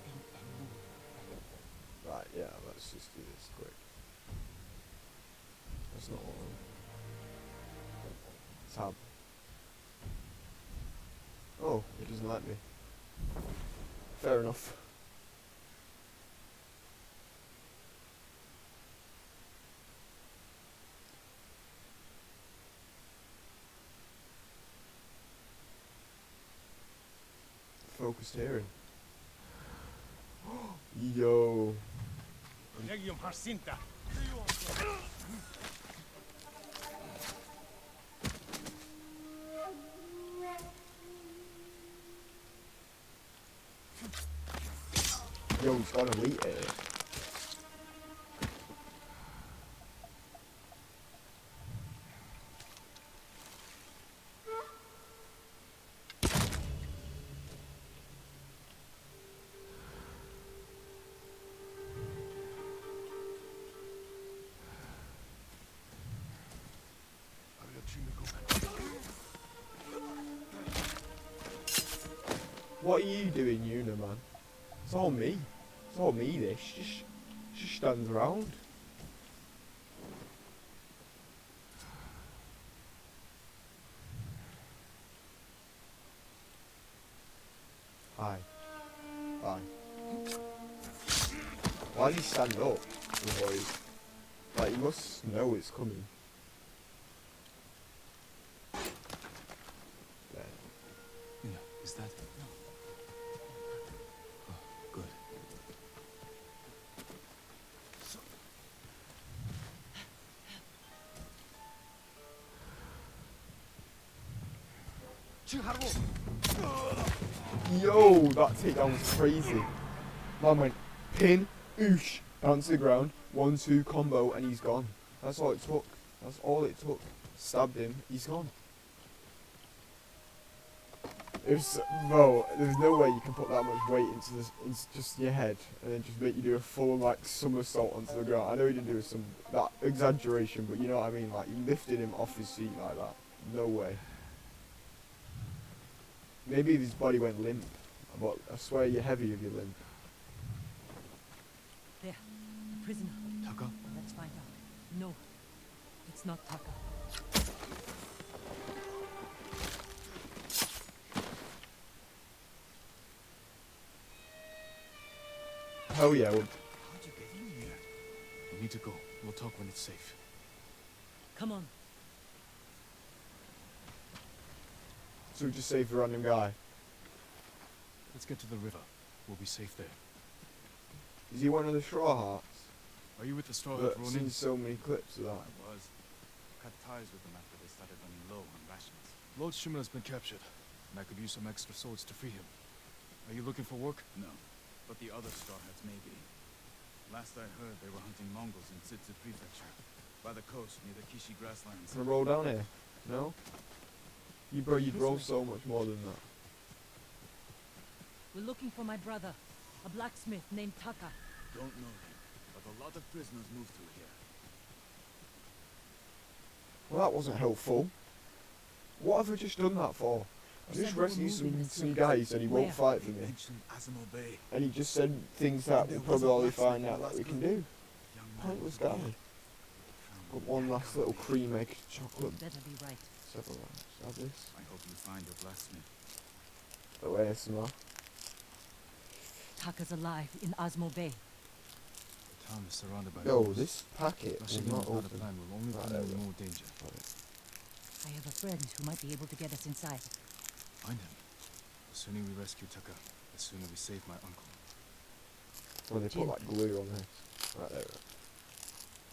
Think and move. Right, yeah, let's just do this quick. That's not all. Tab. Oh, it doesn't let me. Fair enough. Focused hearing. Yo. Yo, he's got elite here. What are you doing, Yuna, man? It's all me. It's all me, this. Just stands around. Hi. Bye. Why does he stand up, the boys? Like, he must know it's coming. There. Yeah, is that? Oh, good. Yo, that takedown was crazy. Man went pin, oosh, down to the ground, 1-2 combo, and he's gone. That's all it took. That's all it took. Stabbed him, he's gone. Bro, there's no way you can put that much weight into just your head and then just make you do a full like somersault onto the ground. I know he didn't do that exaggeration, but you know what I mean. Like, you lifted him off his feet like that. No way. Maybe his body went limp, but I swear you're heavy if you limp. There, the prisoner. Taka? Let's find out. No, it's not Taka. Hell yeah. How'd you get in here? We need to go. We'll talk when it's safe. Come on. So we just save the random guy. Let's get to the river. We'll be safe there. Is he one of the Straw Hearts? Are you with the Straw I've Hat seen Ronin? so many clips of that. I was. Cut ties with them after they started running low on rations. Lord Shimura's been captured, and I could use some extra swords to free him. Are you looking for work? No, but the other Straw Hats may be. Last I heard, they were hunting Mongols in Tsutsu Prefecture, by the coast near the Kishi grasslands. Can I roll down here? No? Bro, you'd roll so much more than that. We're looking for my brother, a blacksmith named Taka. Don't know him, but a lot of prisoners moved through here. Well, that wasn't helpful. What have I just done that for? I You just said we were rescued moving some the guys and he won't Where? fight for They me. mentioned Azamo Bay. And he just said things that There we'll was a probably blacksmith find in out the that we last can group. do. Young man Pointless was guy. dead. Got one last little cream egg chocolate. Better be right. Several rounds. Have this. I hope you find your blacksmith. Oh, ASMR. Taka's alive in Osmo Bay. The town is surrounded by Yo, Mongols. this packet Rushing is in not without a open. plan will only Right, bring there you we go. more danger. I have a friend who might be able to get us inside. Find him. The sooner we rescue Taka, the sooner we save my uncle. Well, they put Jim. like glue on this. Right there.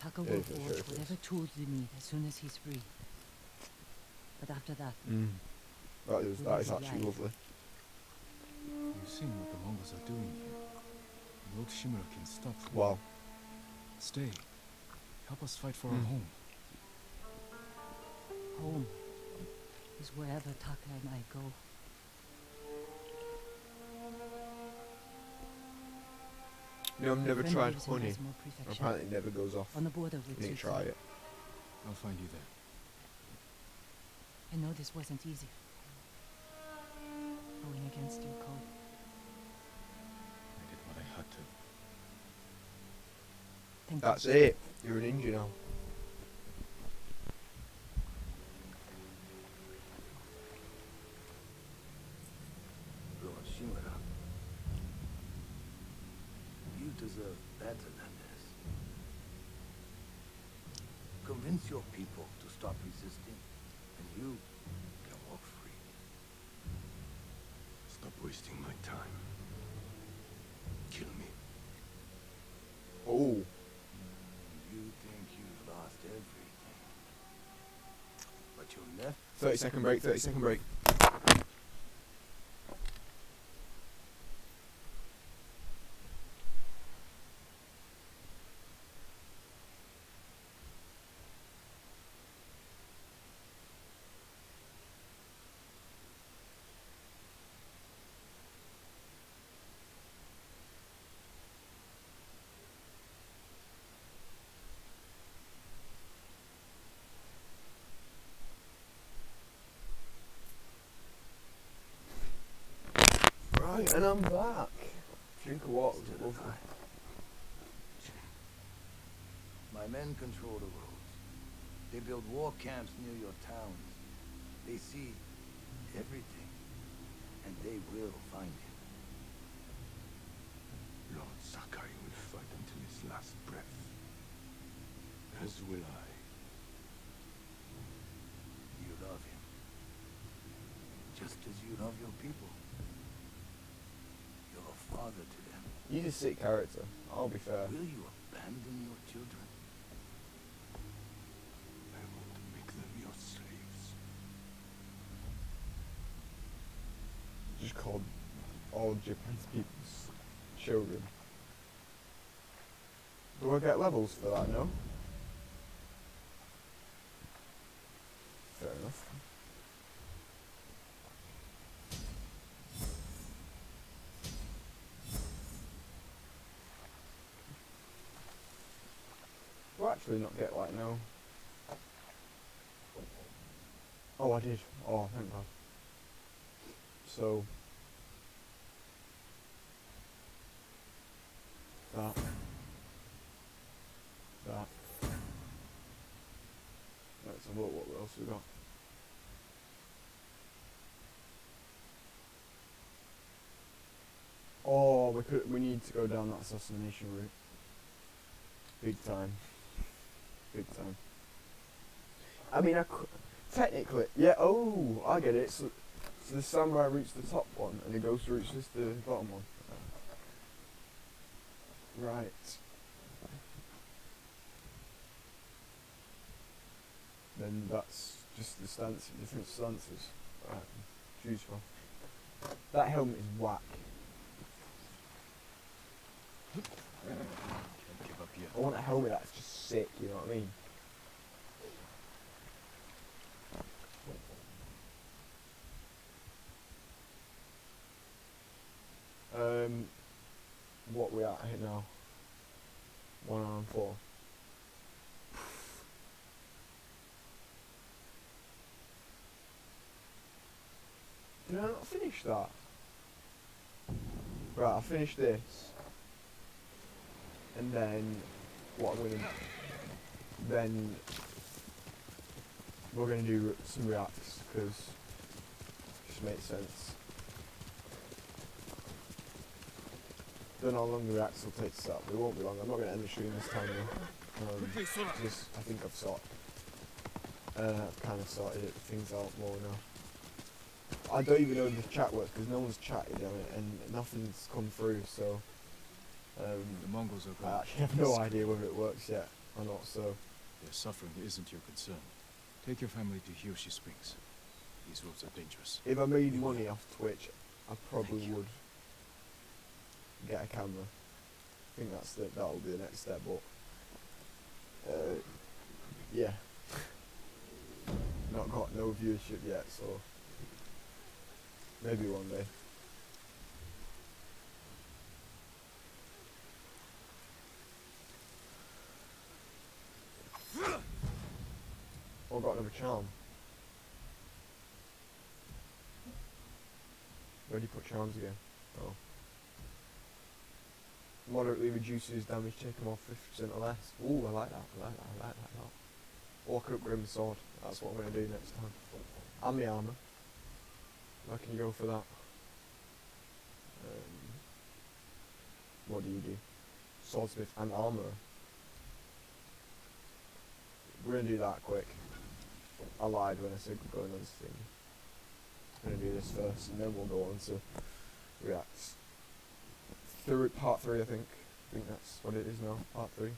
Taka Yeah, will for forge sure, yes. whatever tools we need as soon as he's free. But after that, That is actually Right. lovely. You've seen what the Mongols are doing here. Lord Shimura can stop. Wow. Stay. Help us fight for our Hmm. home. Home is wherever Taka and I go. You know, I've never My friend tried lives in honey. Izumo Prefecture, Apparently it never goes off. on the border with You need to Tsutsu. try it. I'll find you there. I know this wasn't easy. Going against your code. I did what I had to. Thank That's you. it. You're an ninja now. Lord Shimura, you deserve better than this. Convince your people to stop resisting, and you can walk free. Stop wasting my time. Kill me. Oh. You think you've lost everything, but you'll never. 30-second break, 30-second break. Right, and I'm back. Drink of water. To the Lovely. night. My men control the roads. They build war camps near your towns. They see everything, and they will find him. Lord Sakai will fight until his last breath. As will I. You love him. Just as you love your people. You're a father to them. He's a sick character, I'll be fair. Will you abandon your children? I won't make them your slaves. Just called all Japanese people's children. Do I get levels for that? No? Fair enough. Do I actually not get like no? Oh, I did. Oh, thank God. So that. Let's have a look what else we got. Oh, we need to go down that assassination route. Big time. Big time. I mean, technically, yeah. Oh, I get it. So the samurai routes the top one, and the ghost routes just the bottom one. Right. Then that's just the stance, different stances. Choose from. That helmet is whack. Can't give up yet. I want a helmet that's just sick. You know what I mean? What we at here now? 1 hour and 4. Did I not finish that? Right, I finished this. And then what I'm gonna then we're gonna do some reacts because it just makes sense. Don't know how long the reacts will take to set up. It won't be long. I'm not gonna end the stream this time though. Just I think I've kind of sorted things out more now. I don't even know if the chat works because no one's chatted on it and nothing's come through, so The Mongols are I gone. actually have no idea whether it works yet or not, so Their suffering isn't your concern. Take your family to Hiyoshi Springs. These roads are dangerous. if I made money off Twitch, I probably would get a camera. think that'll be the next step. But yeah, not got no viewership yet, so maybe one day. Oh, got another charm. Where do you put charms again? Oh. Moderately reduces damage taken off 50% or less. Ooh, I like that. I like that. I like that a lot. Or I could upgrade my sword. That's what I'm going to do next time. And my armour. Where can you go for that? What do you do? Swordsmith and armourer. We're going to do that quick. I lied when I said going on this thing. I'm going to do this first and then we'll go on to reacts. Part 3 I think. I think that's what it is now, part 3.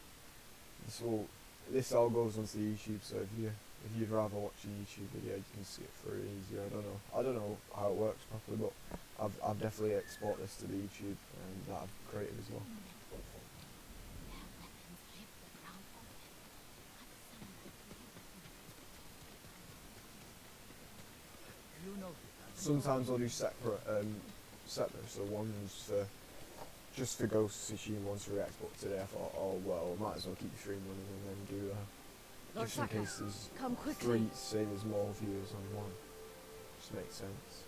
This all goes onto YouTube, so if you'd rather watch a YouTube video you can see it through easier. I don't know how it works properly, but I've definitely exported this to the YouTube and that I've created as well. Sometimes I'll do separate, so one's for just for Ghost of Tsushima, one's for React, but today I thought, oh well, might as well keep the stream running and then do just in case there's say there's more viewers on one. Just makes sense.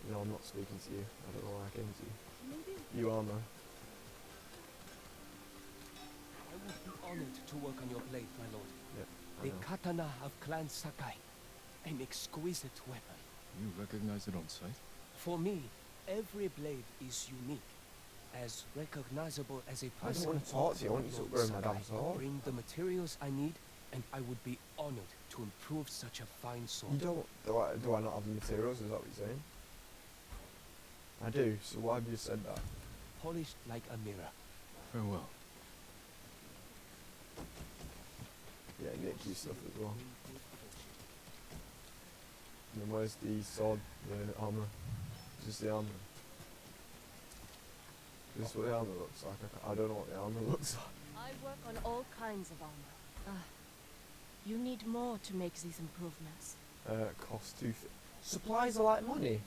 You know, I'm not speaking to you. I don't know why I came to you. You are, man. I would be honored to work on your blade, my lord. Yeah, the katana of Clan Sakai. An exquisite weapon. You recognize it on sight? For me, every blade is unique. As recognizable as a person. I don't want to talk to you. I want you to upgrade my damn sword. Bring the materials I need, and I would be honored to improve such a fine sword. You don't. Do I not have the materials? Is that what you're saying? I do. So why have you said that? Polished like a mirror. Farewell. Yeah, Nick, you stuff as well. And then where's the sword, the armour? Just the armour. This is what the armour looks like. I don't know what the armour looks like. I work on all kinds of armor. You need more to make these improvements. Cost 250. Supplies are like money.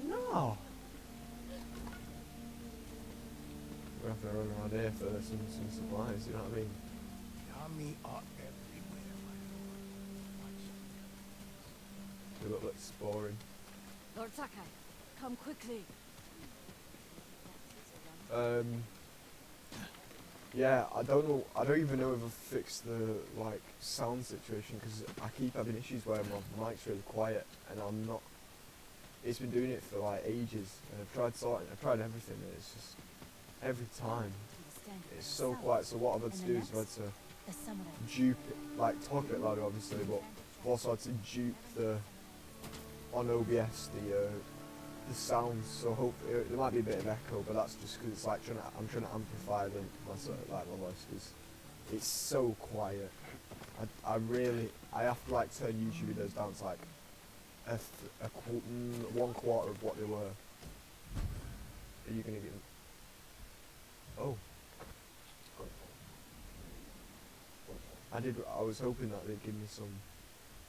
No. We're having to run around here for some supplies. You know what I mean? Yami are everywhere, my lord. They look like exploring. Lord Sakai, come quickly. Yeah, I don't know. I don't even know if I've fixed the sound situation because I keep having issues where my mic's really quiet and I'm not. It's been doing it for ages, and I've tried sorting. I've tried everything, and it's just every time it's so quiet. So what I've had to do is I've had to dupe it, talk a bit louder, obviously, but I've also had to dupe on OBS the sounds, so hopefully there might be a bit of echo, but that's just because it's I'm trying to amplify my voice because it's so quiet. I have to turn YouTube videos down to 1/4 of what they were. Are you gonna get? Oh. I was hoping that they'd give me some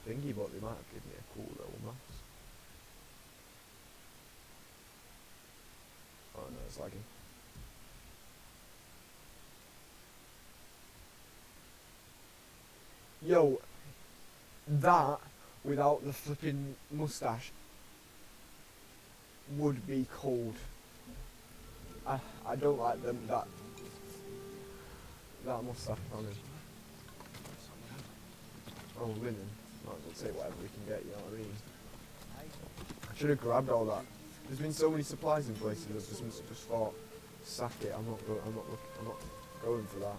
thingy, but they might have given me a cool little mouse. Oh no, it's lagging. Yo, that without the flipping mustache would be cold. I don't like them that mustache on him. Oh, linen. Might as well take whatever we can get, you know what I mean? I should have grabbed all that. There's been so many supplies in places. I just thought, sack it. I'm not going for that.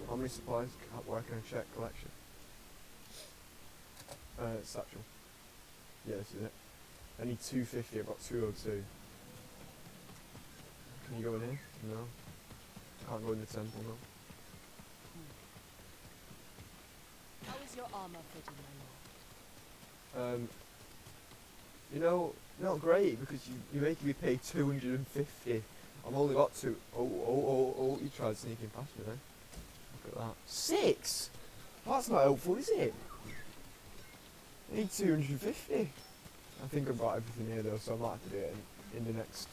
How many supplies? Where can I check collection? Satchel. Yeah, this is it. I need 250. I've got 202. Can you go in here? No. Can't go in the temple, no. How is your armor fitting, my lord? You know, not great because you're making me pay 250. I've only got two. Oh, you tried sneaking past me then. Look at that. 6? That's not helpful, is it? I need 250. I think I've got everything here though, so I might have to do it in the next.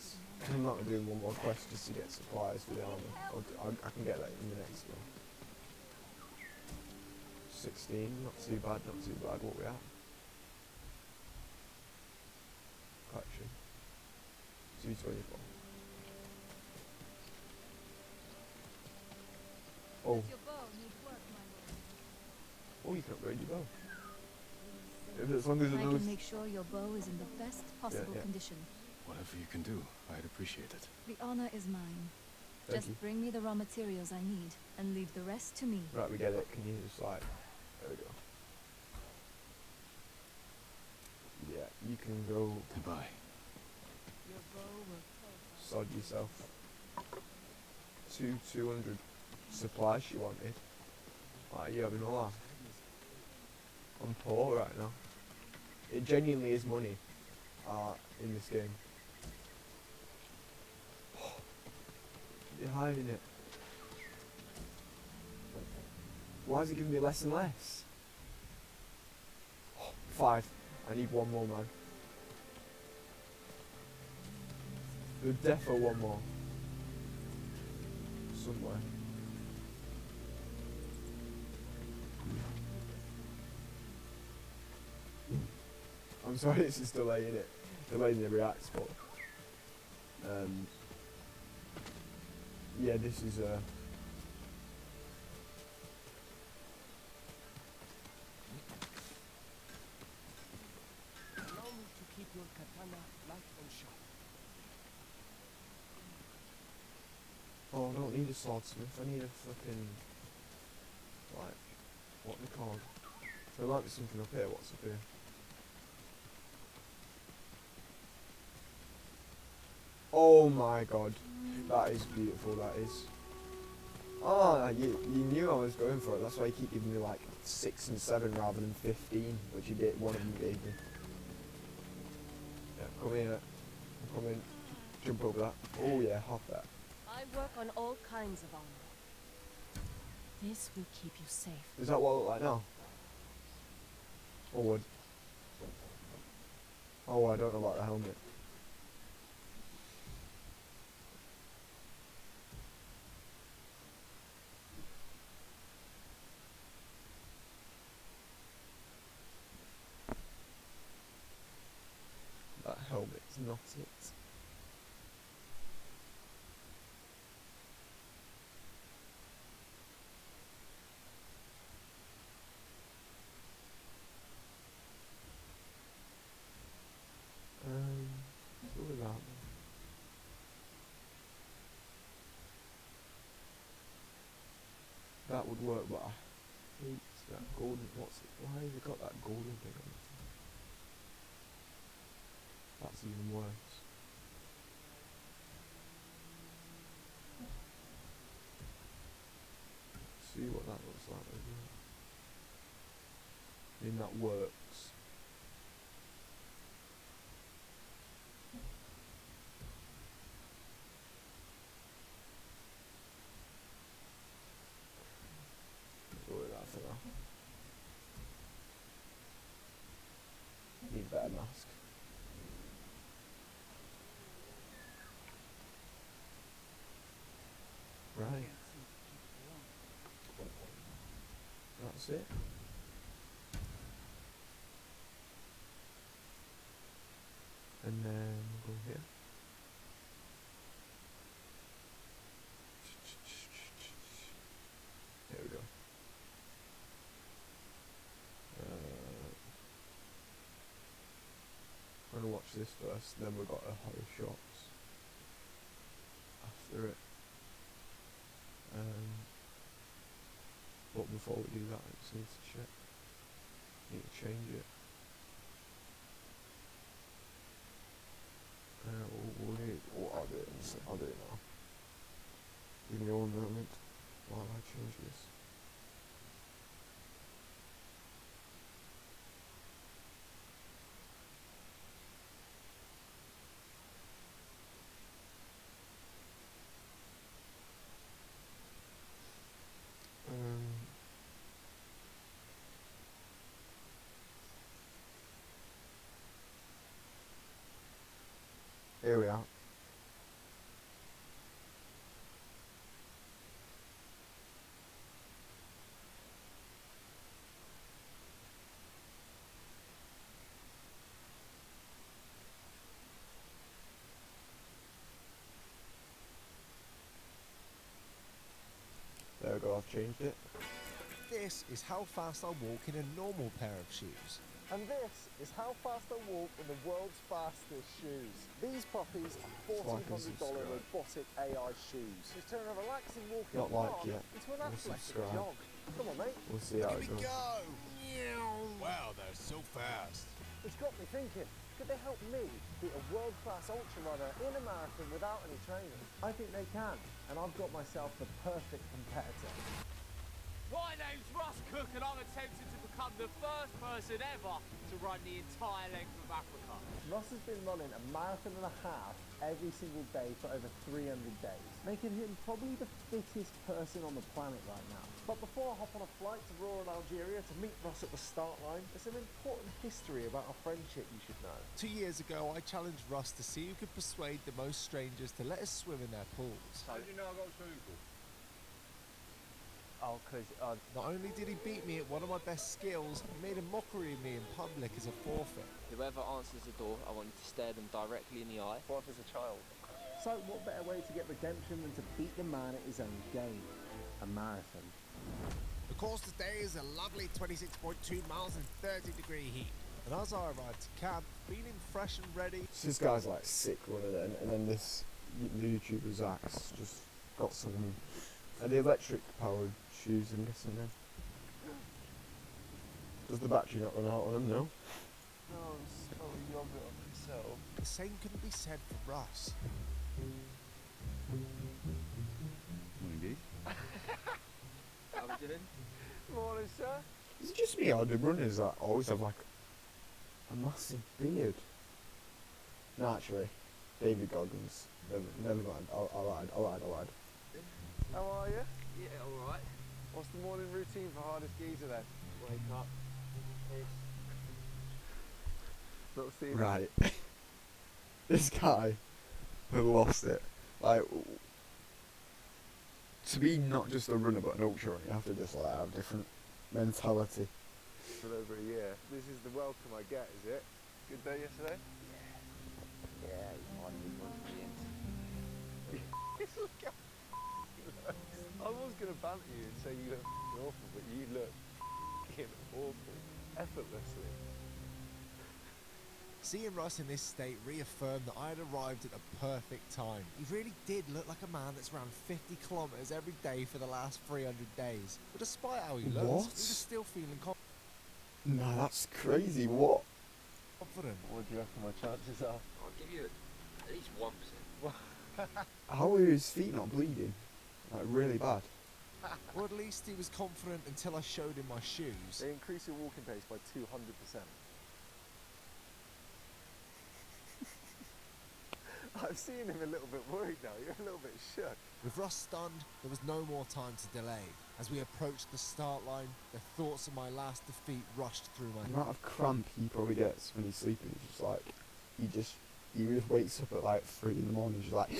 I'm not going to do one more quest just to get supplies for the army. I can get that in the next one. 16, not too bad, not too bad. What we at? Collection. 224. Oh. Oh, you can upgrade your bow. As long as I can make sure your bow is in the best possible condition. Whatever you can do, I'd appreciate it. The honor is mine. Thank you. Just bring me the raw materials I need, and leave the rest to me. Right, we get it. Can you just like... There we go. Yeah, you can go... Goodbye. Your bow will sod yourself. 200 supplies she wanted. Like, you having a laugh? I'm poor right now. It genuinely is money in this game. You're hiding it. Why is it giving me less and less? 5. I need one more, man. There's defo one more. Somewhere. I'm sorry this is delaying it. Delaying the reacts, but yeah, this is Allow me to keep your katana light and sharp. oh, I don't need a swordsmith, I need a flipping, like, what they called. There might be something up here, what's up here? Oh my god, that is beautiful, that is. Oh, you knew I was going for it, that's why you keep giving me like 6 and 7 rather than 15, which you did, one of them gave me. Yeah, come here, come in, jump over that. Oh yeah, hop that. I work on all kinds of armor. This will keep you safe. Is that what I look like now? Forward. Oh, I don't know about the helmet. That helmet's not it. What was that? That would work, but I hate that golden. Why has it got that golden thing on it? That's even worse. See what that looks like as well. I mean, that works. Go with that for now. Need a better mask. Right. That's it. And then we'll go here. There we go. I'm gonna watch this first, then we've got a horror shots after it. But before we do that, I just need to check. Need to change it. I'll do it. I'll do it now. Give me 1 moment while I change this. ago I've changed it. This is how fast I walk in a normal pair of shoes. And this is how fast I walk in the world's fastest shoes. These puppies are $1,400 robotic AI shoes. Which turn a relaxing walk in Not the like park yet. into an We'll athletic subscribe. jog. Come on, mate. We'll see how it goes. Wow, they're so fast. It's got me thinking, could they help me beat a world-class ultra runner in a marathon without any training? I think they can, and I've got myself the perfect competitor. My name's Russ Cook and I'm attempting to become the first person ever to run the entire length of Africa. Russ has been running a marathon and a half every single day for over 300 days, making him probably the fittest person on the planet right now. But before I hop on a flight to rural Algeria to meet Russ at the start line, there's an important history about our friendship you should know. 2 years ago, I challenged Russ to see who could persuade the most strangers to let us swim in their pools. How do you know I got a swimming pool? Oh, because Not only did he beat me at one of my best skills, he made a mockery of me in public as a forfeit. Whoever answers the door, I want you to stare them directly in the eye. what if it's a child? So what better way to get redemption than to beat the man at his own game? A marathon. The course today is a lovely 26.2 miles in 30-degree heat. And as I arrived to camp, feeling fresh and ready... So this guy's like sick runner then, and then this YouTuber Zach's just got some... Are the electric powered shoes, I'm guessing then? Does the battery not run out on them, no? No, slow yogurt on myself. The same couldn't be said for Russ. Morning, How we doing? Morning, sir. Is it just me or do runners that always have like a massive beard? No, actually, David Goggins. Never mind, I lied. How are you? Yeah, alright. What's the morning routine for hardest geezer then? Wake up. Little Steve. Right. This guy has lost it. Like, to be not just a runner but an ultra runner, you have to just like have a different mentality. For over a year. This is the welcome I get, is it? Good day yesterday? Yeah, it's fine. Look how I was going to banter you and say you look awful, but you look awful. Effortlessly. Seeing Russ in this state reaffirmed that I had arrived at the perfect time. He really did look like a man that's ran 50 kilometers every day for the last 300 days. But despite how he looked, What? he was still feeling No, that's crazy. What? confident. What do you reckon my chances are? I'll give you at least 1%. How are his feet not bleeding? Like really bad. Or at least he was confident until I showed him my shoes. They increase your walking pace by 200%. I've seen him a little bit worried now. You're a little bit shook. With Russ stunned, there was no more time to delay. As we approached the start line, the thoughts of my last defeat rushed through my The amount of cramp he probably gets when he's sleeping is just like, he just wakes up at like 3 in the morning, just like,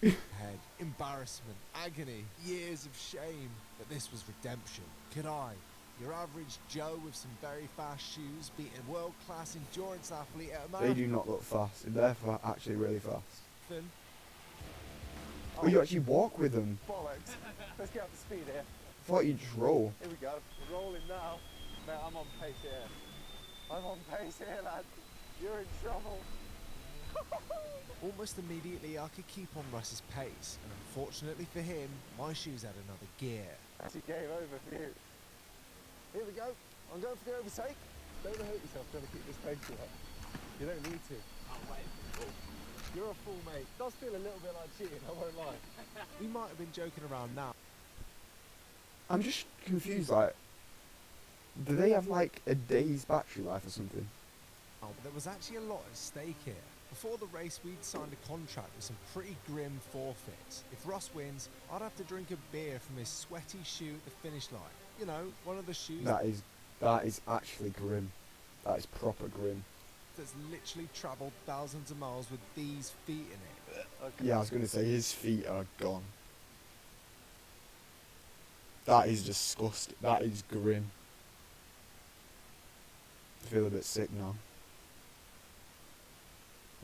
head. Embarrassment, agony, years of shame. But this was redemption. Could I, your average Joe with some very fast shoes, beat a world-class endurance athlete at a they marathon? do not look fast. They're actually really fast. Then Oh, you actually walk with them. Bollocks. Let's get up to speed here. I thought you just roll. Here we go. We're rolling now. Mate, I'm on pace here. I'm on pace here, lad. You're in trouble. almost immediately I could keep on Russ's pace, and unfortunately for him, my shoes had another gear. That's a game over for you. Here we go. I'm going for the overtake. Don't hurt yourself trying to keep this pace up. You don't need to. Oh, wait. You're a fool, mate. Does feel a little bit like cheating, I won't lie. We might have been joking around now. I'm just confused, like, do they have like a day's battery life or something? But there was actually a lot at stake here. Before the race, we'd signed a contract with some pretty grim forfeits. If Russ wins, I'd have to drink a beer from his sweaty shoe at the finish line. You know, one of the shoes That is actually grim. That is proper grim. that's literally travelled thousands of miles with these feet in it. Yeah, I was going to say his feet are gone. That is disgusting. That is grim. I feel a bit sick now.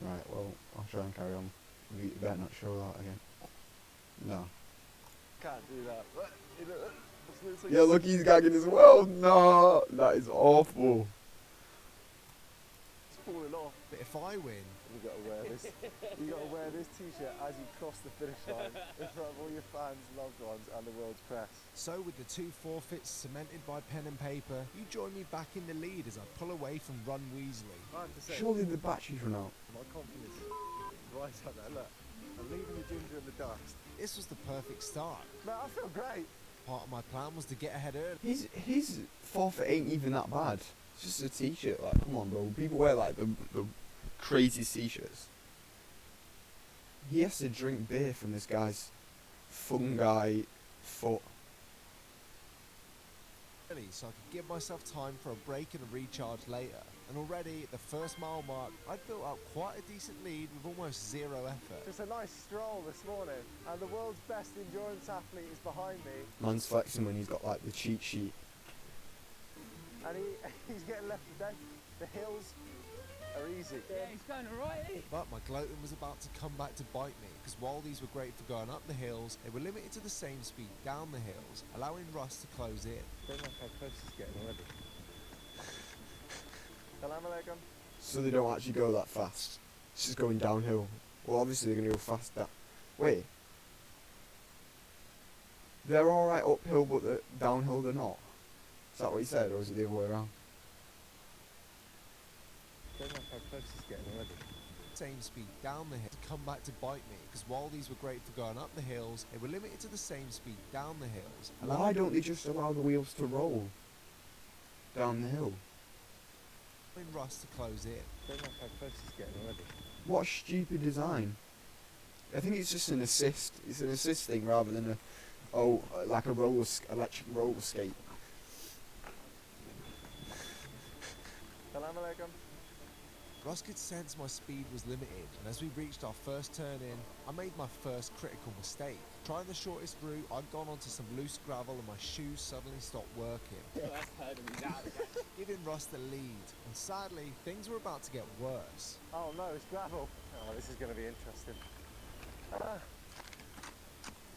Right, well, I'll try and carry on. You better not show that again. No. Can't do do that. Looks like Yeah, look, he's gagging as well. No, that is awful. it's falling off. But if I win, You gotta wear this. You gotta wear this T-shirt as you cross the finish line in front of all your fans, loved ones, and the world's press. so with the 2 forfeits cemented by pen and paper, you join me back in the lead as I pull away from Run Weasley. I have to say, Surely the batteries run out. my confidence is right up there. Look, I'm leaving the ginger in the dust. This was the perfect start. Man, I feel great. Part of my plan was to get ahead early. His forfeit ain't even that bad. It's just a t-shirt. Like, come on, bro. People wear like the craziest t-shirts. He has to drink beer from this guy's fungi foot. So I could give myself time for a break and a recharge later. And already at the first mile mark, I'd built up quite a decent lead with almost zero effort. Just a nice stroll this morning, and the world's best endurance athlete is behind me, Man's flexing when he's got like the cheat sheet. and he's getting left for dead. The hills are easy. Yeah, he's going alright. But my gloating was about to come back to bite me, because while these were great for going up the hills, they were limited to the same speed down the hills, allowing Russ to close in. Don't like how close he's getting already. Salam alaikum. So they don't actually go that fast. It's just going downhill. Well, obviously they're going to go fast down. Wait. They're alright uphill, but downhill they're not. Is that what he said, or is it the other way around? Don't like how close he's getting already. Same speed down the hill to come back to bite me, because while these were great for going up the hills, they were limited to the same speed down the hills. Why don't they just allow the wheels to roll down the hill? Allowing Russ to close in. Don't like how close he's getting already. What a stupid design. I think it's just an assist. It's an assist thing rather than like a electric roller skate. Salam alaikum. Russ could sense my speed was limited, and as we reached our first turn in, I made my first critical mistake. Trying the shortest route, I'd gone onto some loose gravel and my shoes suddenly stopped working, giving Russ the lead. And sadly, things were about to get worse. Oh no, it's gravel. Oh, this is going to be interesting.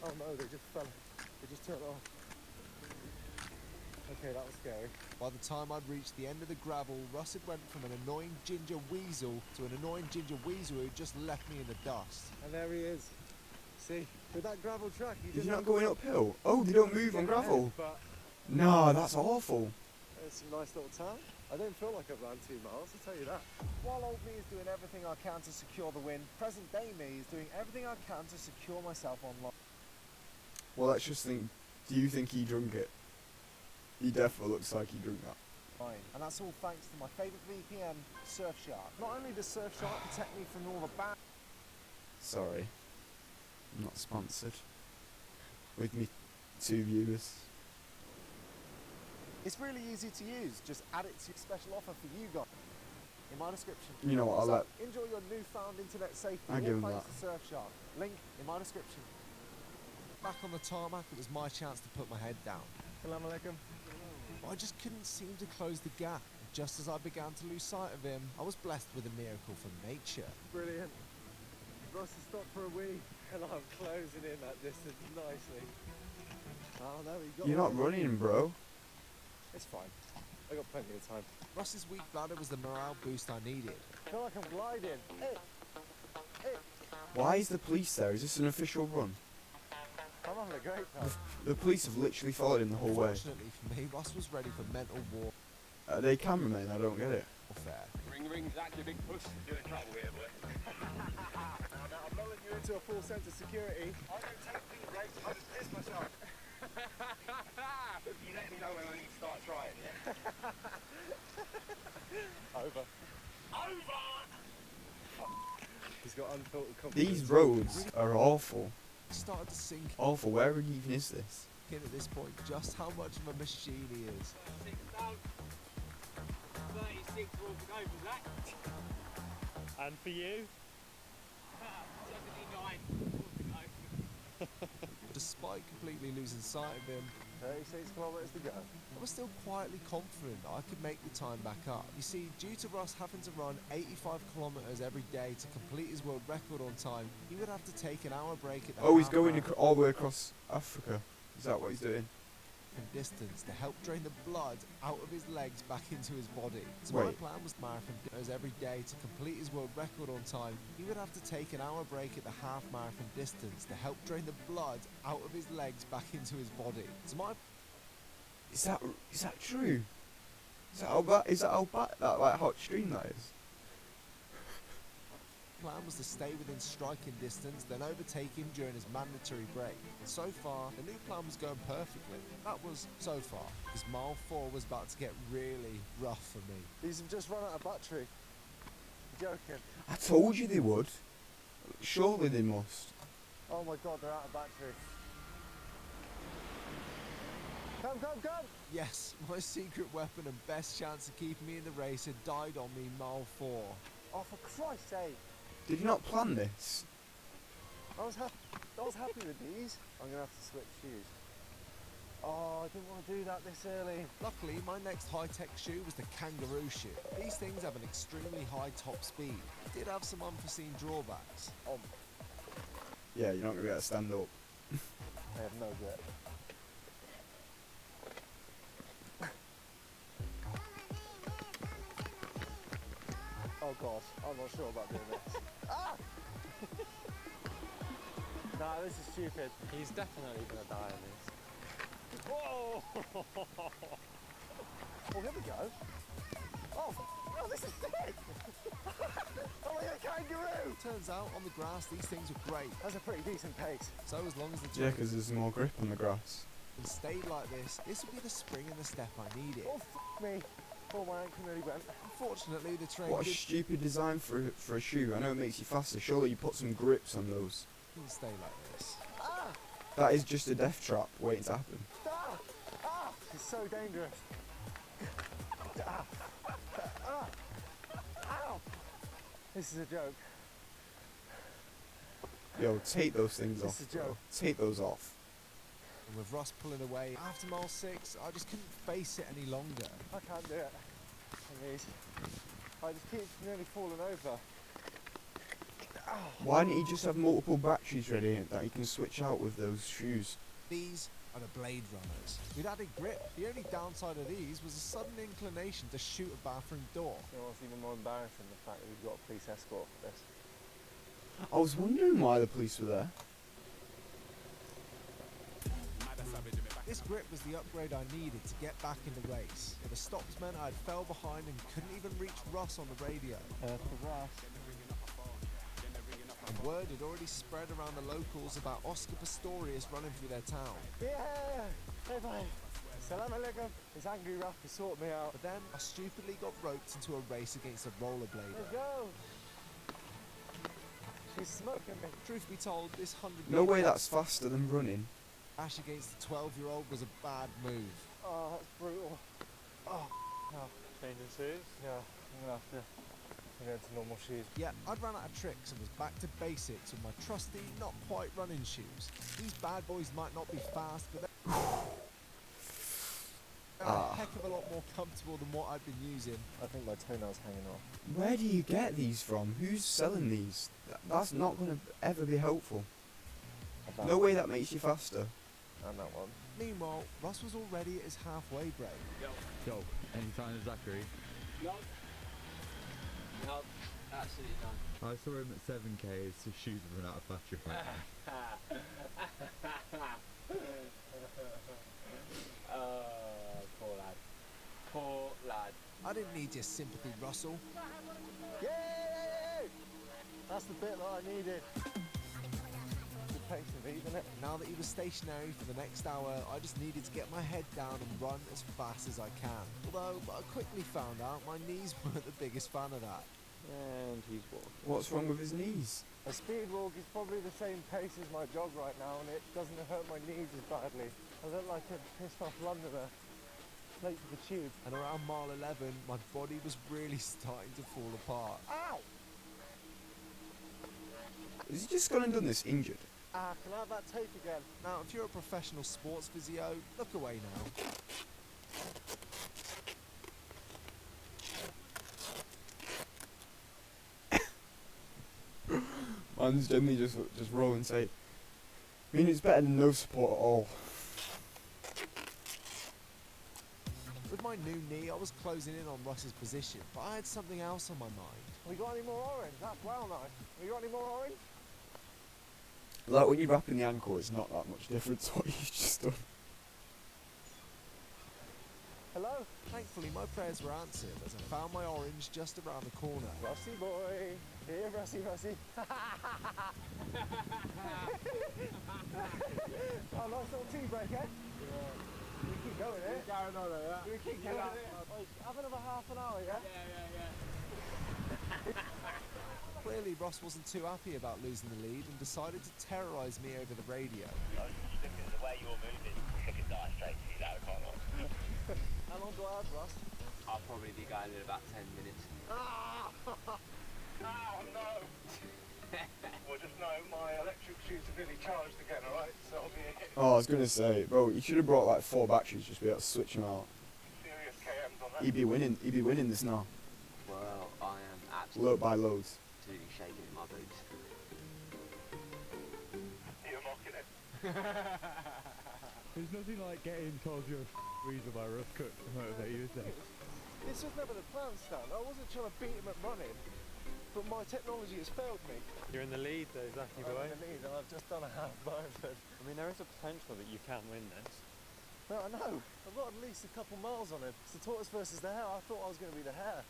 Oh no, they just fell. They just turned off. Okay, that was scary. By the time I'd reached the end of the gravel, Russ had went from an annoying ginger weasel to an annoying ginger weasel who just left me in the dust. And there he is. See, with that gravel track, He's not going uphill. Oh, they don't move on gravel. But No, that's awful. it's a nice little town. I don't feel like I've run 2 miles, I'll tell you that. While old me is doing everything I can to secure the win, present day me is doing everything I can to secure myself online. Well, let's just think. Do you think he drunk it? He definitely looks like he drunk that. And that's all thanks to my favourite VPN, Surfshark. Not only does Surfshark protect me from all the bad... Sorry. I'm not sponsored. With me 2 viewers. It's really easy to use. Just add it to your special offer for you guys in my description. You know what, So, enjoy your newfound internet safety. I'll give him thanks that. to Surfshark. Link in my description. Back on the tarmac, it was my chance to put my head down. Salam alaikum. I just couldn't seem to close the gap. Just as I began to lose sight of him, I was blessed with a miracle from nature. Brilliant. Ross has stopped for a wee, and I'm closing in that distance nicely. Oh no, he got You're not running, bro. It's fine. I got plenty of time. Russ's weak bladder was the morale boost I needed. I feel like I'm gliding. Hey. Why is the police there? Is this an official run? I'm having a great time. The police have literally followed him the whole way. Fortunately for me, Russ was ready for mental warfare. Are they cameramen? I don't get it. Ring, Zach, you big puss. You're in trouble here, boy. Now, I'm lulling you into a full sense of security. I don't take pee breaks, I just piss myself. You let me know when I need to start trying, yeah? Over. He's got unfiltered confidence. These roads are awful. Started to sink Awful. Where even is this? in at this point just how much of a machine he is. 6 down. 36 more to go for Zach. And for you? 79 more to go. Despite completely losing sight of him, 36 kilometres to go. I was still quietly confident that I could make the time back up. You see, due to Russ having to run 85 kilometres every day to complete his world record on time, he would have to take an hour break at the Oh, he's half going marathon. all the way across Africa. Is that what he's doing? Distance to help drain the blood out of his legs back into his body. So my Wait. plan was marathon dinners every day to complete his world record on time. He would have to take an hour break at the half marathon distance to help drain the blood out of his legs back into his body. So my Is that true? Is that how bad that like hot stream that is? plan was to stay within striking distance, then overtake him during his mandatory break. And so far, the new plan was going perfectly. That was so far, because mile 4 was about to get really rough for me. These have just run out of battery. You're joking. I told you they would. Surely they must. Oh my god, they're out of battery. Come, come, come! Yes, my secret weapon and best chance of keeping me in the race had died on me mile 4. Oh, for Christ's sake! Did you not plan this? I was happy with these. I'm gonna have to switch shoes. Oh, I didn't want to do that this early. Luckily, my next high-tech shoe was the kangaroo shoe. These things have an extremely high top speed. It did have some unforeseen drawbacks. Yeah, you're not gonna be able to stand up. I have no grip. Oh god, I'm not sure about doing this. Ah! Nah, this is stupid. He's definitely gonna die in this. Whoa! Oh, here we go. Oh, this is sick! Oh, like a kangaroo! Turns out, on the grass, these things were great. That's a pretty decent pace. So as long as the Yeah, because there's more grip on the grass. stayed like this would be the spring and the step I needed. Oh, me. Oh, my ankle nearly went. Unfortunately, the train What a stupid design for a shoe. I know it makes you faster. Surely you put some grips on those. didn't stay like this. Ah! That is just a death trap waiting to happen. Ah! Ah! It's so dangerous. Ah! Ah! Ow! This is a joke. Yo, take those things This off. is a joke. Bro. Take those off. And with Ross pulling away after mile 6, I just couldn't face it any longer. I can't do it. I just keep nearly falling over. Ow. Why didn't you just have multiple batteries ready that you can switch out with those shoes? These are the Blade Runners. We'd added grip. The only downside of these was a sudden inclination to shoot a bathroom door. You know what's even more embarrassing? The fact that we've got a police escort for this. I was wondering why the police were there. This grip was the upgrade I needed to get back in the race. But the stops meant I fell behind and couldn't even reach Russ on the radio. For Russ. And word had already spread around the locals about Oscar Pistorius running through their town. Yeah! Hey, bye. Salam alaikum. This angry Ruff has sorted me out. But then I stupidly got roped into a race against a rollerblader. Let's go! She's smoking me. Truth be told, this 100 No way that's faster than running. dash against the 12-year-old was a bad move. Oh, that's brutal. Oh, no. Changing shoes? Yeah, I'm gonna have to go into normal shoes. Yeah, I'd run out of tricks and was back to basics with my trusty, not quite running shoes. These bad boys might not be fast, but they're a heck of a lot more comfortable than what I've been using. I think my toenail's hanging off. Where do you get these from? Who's selling these? That's not going to ever be helpful. No way that makes you faster. And that one. Meanwhile, Russ was already at his halfway break. Yo, any sign of Zachary? No. No, absolutely none. I saw him at 7k, his shoes have run out of battery. Poor lad. Poor lad. I didn't need your sympathy, Russell. Yay! That's the bit that I needed. Good pace of these, isn't it? Now that he was stationary for the next hour, I just needed to get my head down and run as fast as I can. Although, I quickly found out my knees weren't the biggest fan of that. And he's walking. What's wrong with his knees? A speed walk is probably the same pace as my jog right now, and it doesn't hurt my knees as badly. I look like a pissed off Londoner, late for the tube. And around mile 11, my body was really starting to fall apart. Ow! Has he just gone and done this injured? Ah, can I have that tape again? Now, if you're a professional sports physio, look away now. Man's generally just rolling tape. I mean, it's better than no support at all. my new knee, I was closing in on Russ's position, but I had something else on my mind. We got any more orange? That's well nice. We got any more orange? Like when you're wrapping the ankle, it's not that much different to what you just done. Hello? Thankfully, my prayers were answered as I found my orange just around the corner. Rusty boy. Here, Rusty, Rusty. Oh, nice little tea break, eh? Yeah. We keep going, eh? Keep going on, yeah. We keep going, eh? Have another half an hour, yeah? Yeah. Clearly, Ross wasn't too happy about losing the lead and decided to terrorise me over the radio. The way you're moving, I could die straight to you, that would quite a lot. How long do I have, Russ? I'll probably be going in about 10 minutes. Ah! Oh, no! Well, just know my electric shoes are really charged again, alright? So I'll be a hit. Oh, I was gonna say, bro, you should have brought like 4 batteries just to be able to switch them out. Serious KMs on that. He'd be winning this now. Well, I am absolutely Load by loads. shaking in my boots. You're mocking it. There's nothing like getting told you're a weasel by Russ Cook to motivate you, is there? It's just never the plan, Stan. I wasn't trying to beat him at running, but my technology has failed me. You're in the lead though, Zachy I'm boy. in the lead and I've just done a half marathon. I mean, there is a potential that you can win this. No, I know. I've got at least a couple miles on it. It's the tortoise versus the hare. I thought I was going to be the hare.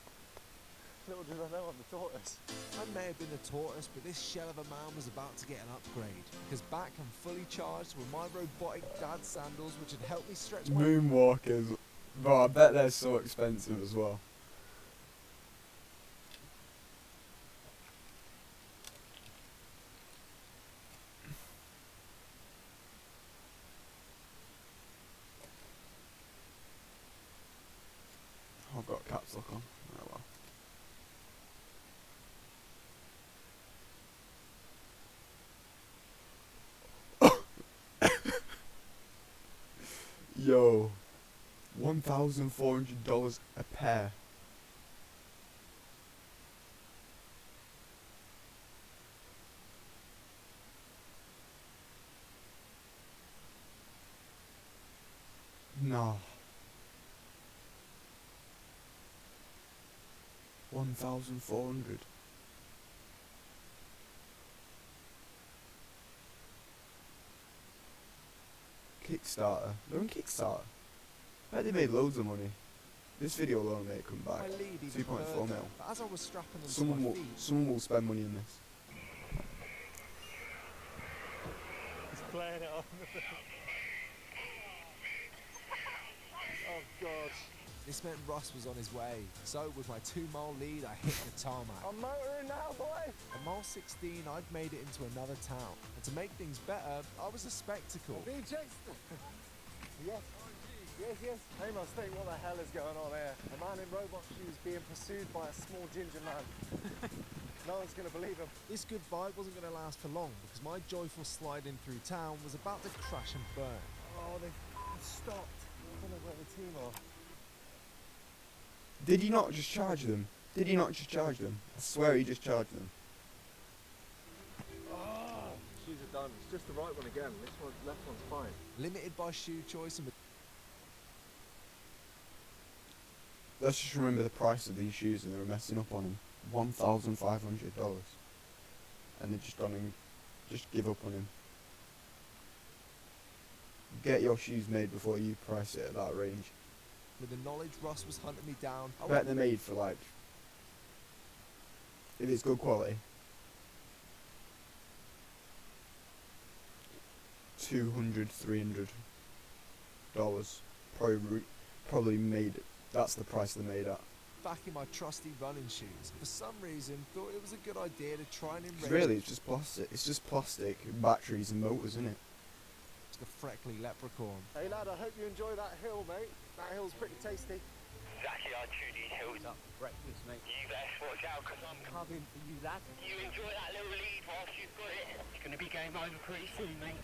Little did I know I'm the tortoise. I may have been the tortoise, but this shell of a man was about to get an upgrade. Because back and fully charged were my robotic dad sandals, which had helped me stretch my... Moonwalkers. Bro, I bet they're so expensive as well. I've got caps lock on. Oh well. Yo, $1,400 a pair. No. 1,400. Kickstarter. They're on Kickstarter. I bet they made loads of money. This video alone made it come back. My lead even 2.4 further. mil. But as I was strapping them to my feet... Someone will spend money on this. He's playing it on. Oh, God. This meant Russ was on his way. So, with my 2-mile lead, I hit the tarmac. I'm motoring now, boy! At mile 16, I'd made it into another town. And to make things better, I was a spectacle. Being chased! Yes. Yes. They must think, what the hell is going on here? A man in robot shoes being pursued by a small ginger man. No one's going to believe him. This good vibe wasn't going to last for long, because my joyful sliding through town was about to crash and burn. Oh, they've stopped. I don't know where the team are. Did he not just charge them? Did he not just charge them? I swear he just charged them. Oh, shoes are done. It's just the right one again. This one, left one's fine. Limited by shoe choice and... Let's just remember the price of these shoes and they were messing up on him. $1,500. And they're just on him. Just give up on him. Get your shoes made before you price it at that range. With the knowledge Russ was hunting me down... I bet they're made for like... If it's good quality. $200, $300. Probably made... That's the price they're made at. Back in my trusty running shoes. For some reason, thought it was a good idea to try and enrage... Really, it's just plastic. It's just plastic, batteries and motors, isn't it? It's a freckly leprechaun. Hey lad, I hope you enjoy that hill, mate. That hill's pretty tasty. Exactly, I chew these hills up for breakfast, mate. You best watch out, because I'm Coming for you, lad. You enjoy that little lead whilst you've got it. It's going to be game over pretty soon, mate.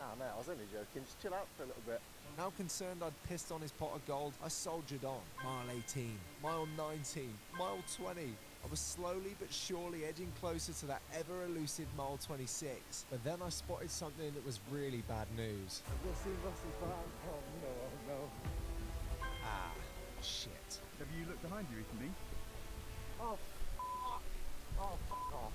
Ah, mate, I was only joking. Just chill out for a little bit. Now concerned I'd pissed on his pot of gold, I soldiered on. Mile 18, mile 19, mile 20. I was slowly but surely edging closer to that ever-elusive mile 26. But then I spotted something that was really bad news. I've just seen Russ's van. Oh no. Ah, shit. Have you looked behind you recently? Oh, fuck. Oh, fuck off.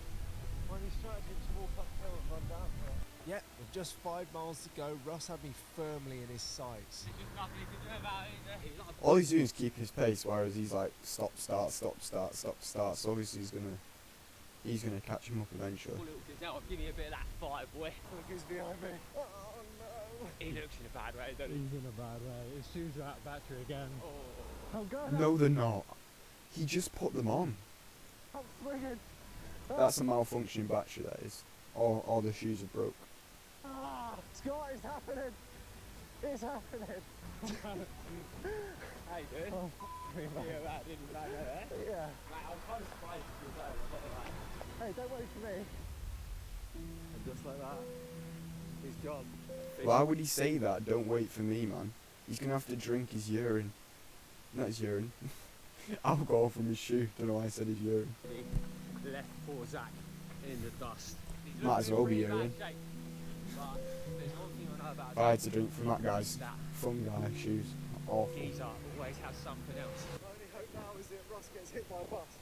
When he's trying to walk uphill and run downhill. Yep, with just 5 miles to go, Ross had me firmly in his sights. There's just nothing to do about it, is there? He's not a All he's doing is keep his pace, whereas he's like stop, start, stop, start, stop, start. So obviously he's gonna catch him up eventually. little gazelle. Give me a bit of that fight, boy. Look who's behind me. Oh, no. He looks in a bad way, doesn't he? He's in a bad way. His shoes are out of battery again. Oh. Oh, God. No, they're not. He just put them on. I'm swinging. That's a malfunctioning battery, that is. Or the shoes are broke. Ah, Scott, it's happening. It's happening. How you doing? Oh, me, mate. Yeah, that didn't matter, eh? Yeah. Mate, I'm kind of surprised you were there. Hey, don't wait for me. And just like that, he's gone. Why would he say that? Don't wait for me, man. He's gonna have to drink his urine. Not his urine. Alcohol from his shoe. Don't know why I said his urine. Left poor Zach in the dust. Might as well be urine. If I had to drink from that guy's fungi shoes. Awful. Geezer always has something else. My only hope now is that Ross gets hit by a bus.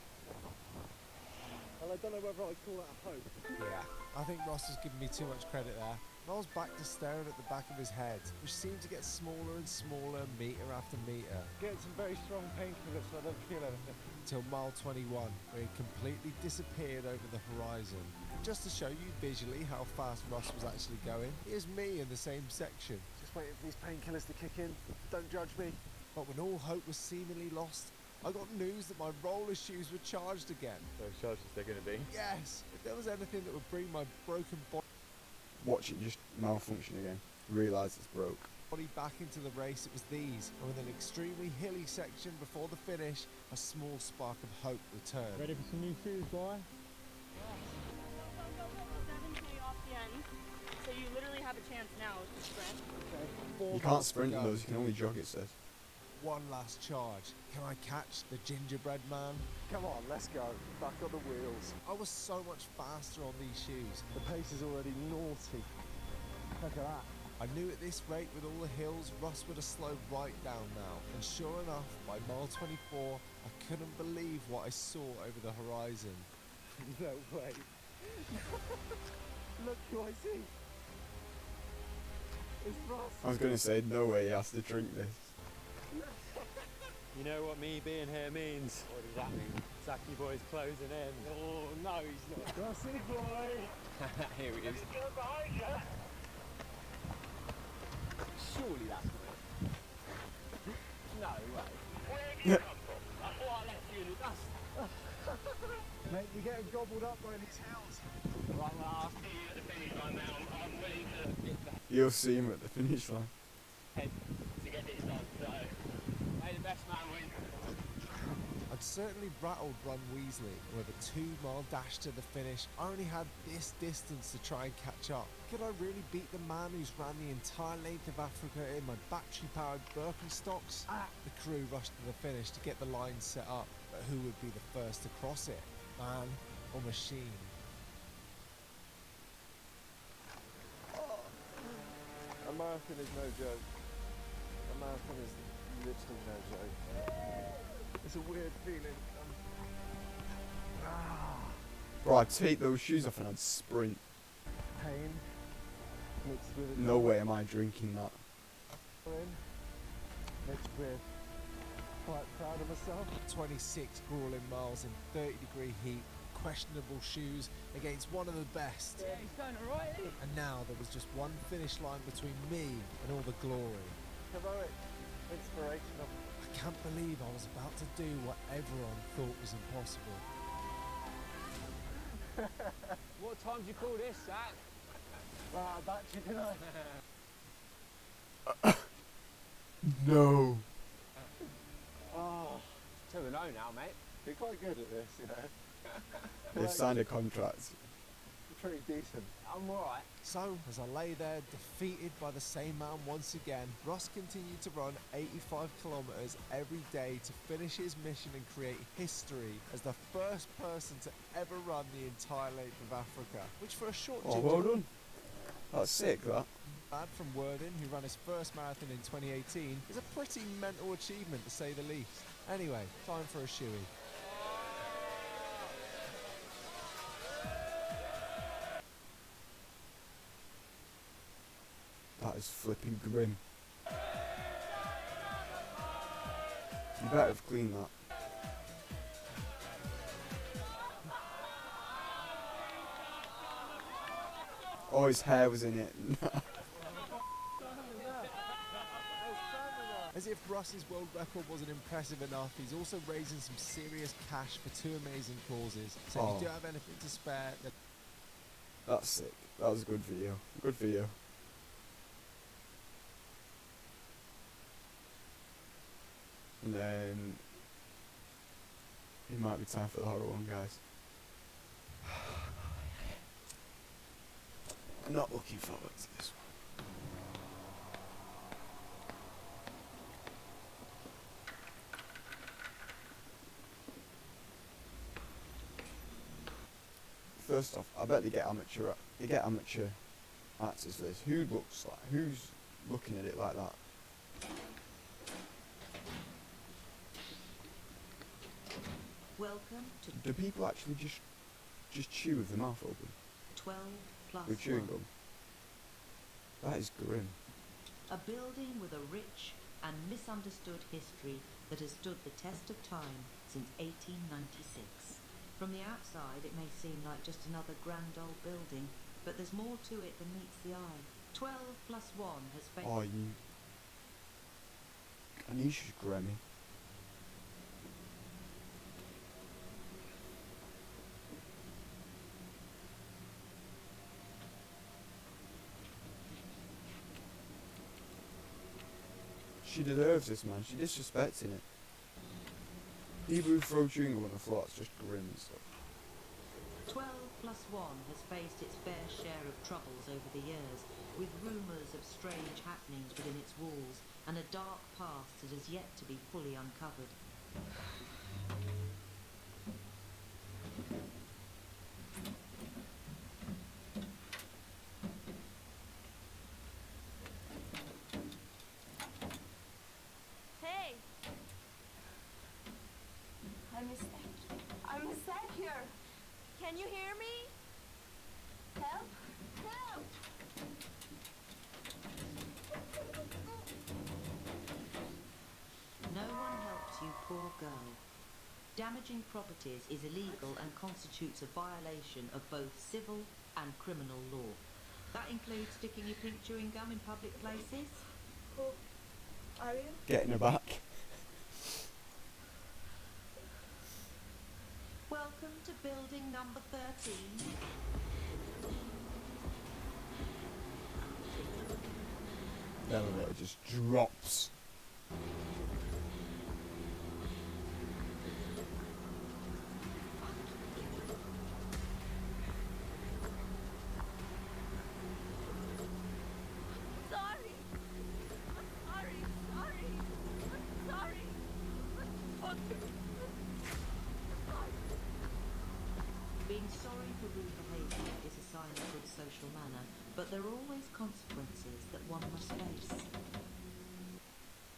And I don't know whether I'd call that a hope. Yeah, I think Ross was giving me too much credit there. And I was back to staring at the back of his head, which seemed to get smaller and smaller metre after metre. Get some very strong painkillers so I don't feel anything. Till mile 21, where he completely disappeared over the horizon. Just to show you visually how fast Ross was actually going, here's me in the same section. Just waiting for these painkillers to kick in. Don't judge me. But when all hope was seemingly lost, I got news that my roller shoes were charged again. Those charges they're going to be. Yes! If there was anything that would bring my broken Watch it just malfunction again. Realise it's broke. body back into the race, it was these. And with an extremely hilly section before the finish, a small spark of hope returned. Ready for some new shoes, boy? 7K off the end. So you literally have a chance now to sprint. You can't sprint in those, you can only jog, it says. One last charge. Can I catch the gingerbread man? Come on, let's go. Back on the wheels. I was so much faster on these shoes. The pace is already naughty. Look at that. I knew at this rate with all the hills, Ross would have slowed right down now. And sure enough, by mile 24, I couldn't believe what I saw over the horizon. No way. Look who I see. It's Ross. I was gonna say, no way he has to drink this. You know what me being here means? What does that mean? Zaki boy's closing in. Oh, no, he's not. Rossy boy. Here he is. Surely that's not it. No way. Where did you come from? I thought I left you in the dust. Mate, you're getting gobbled up by these hills. Right, well, I'll see you at the finish line now. I'm willing to get back You'll see him at the finish line. ahead to get this done. So, may the best man win. I'd certainly rattled Ron Weasley. With a 2-mile dash to the finish, I only had this distance to try and catch up. Could I really beat the man who's ran the entire length of Africa in my battery-powered Birkenstocks? The crew rushed to the finish to get the line set up, but who would be the first to cross it? Man or machine? A marathon is no joke. A marathon is literally no joke. It's a weird feeling. Bro, I'd take those shoes off and I'd sprint. Pain mixed with No way am I drinking that. mixed with quite proud of myself. 26 grueling miles in 30-degree heat, questionable shoes against one of the best. Yeah, he's going alright, isn't he? And now there was just one finish line between me and all the glory. Heroic, inspirational. I can't believe I was about to do what everyone thought was impossible. What time do you call this, Zach? Wow, battery, didn't I? No. Oh, 2-0 now, mate. you're quite good at this, you know. They've signed a contract. You're pretty decent. I'm alright. So, as I lay there, defeated by the same man once again, Ross continued to run 85 kilometres every day to finish his mission and create history as the first person to ever run the entire length of Africa, which for a short Oh, well done. That's sick, that. lad from Worden who ran his first marathon in 2018 is a pretty mental achievement to say the least. Anyway, time for a shoey. That is flipping grim. You better have cleaned that. Oh, his hair was in it. As if Russ's world record wasn't impressive enough, he's also raising some serious cash for two amazing causes. So if you do have anything to spare, then... That's sick. That was a good video. Good video. And then it might be time for the horror one, guys. I'm not looking forward to this one. First off, I bet they get amateur actors for this. Who's looking at it like that? Welcome to. Do people actually just chew with their mouth open? 12 plus with chewing 1. gum? That is grim. A building with a rich and misunderstood history that has stood the test of time since 1896. From the outside, it may seem like just another grand old building, but there's more to it than meets the eye. 12 plus 1 has faced... Oh, you... Anisha's grimy. She deserves this, man. She's disrespecting it. People who throw chewing gum on the floor, it's just grim and stuff. 12 plus 1 has faced its fair share of troubles over the years, with rumours of strange happenings within its walls, and a dark past that has yet to be fully uncovered. Hey! I'm stuck here. Can you hear me? Help! Help! No one helps you, poor girl. Damaging properties is illegal and constitutes a violation of both civil and criminal law. That includes sticking your pink chewing gum in public places. Who are you? Getting her back. Welcome to building number 13. The elevator just drops. Sorry. I'm sorry. Being sorry for rude behaviour is a sign of good social manner, but there are always consequences that one must face.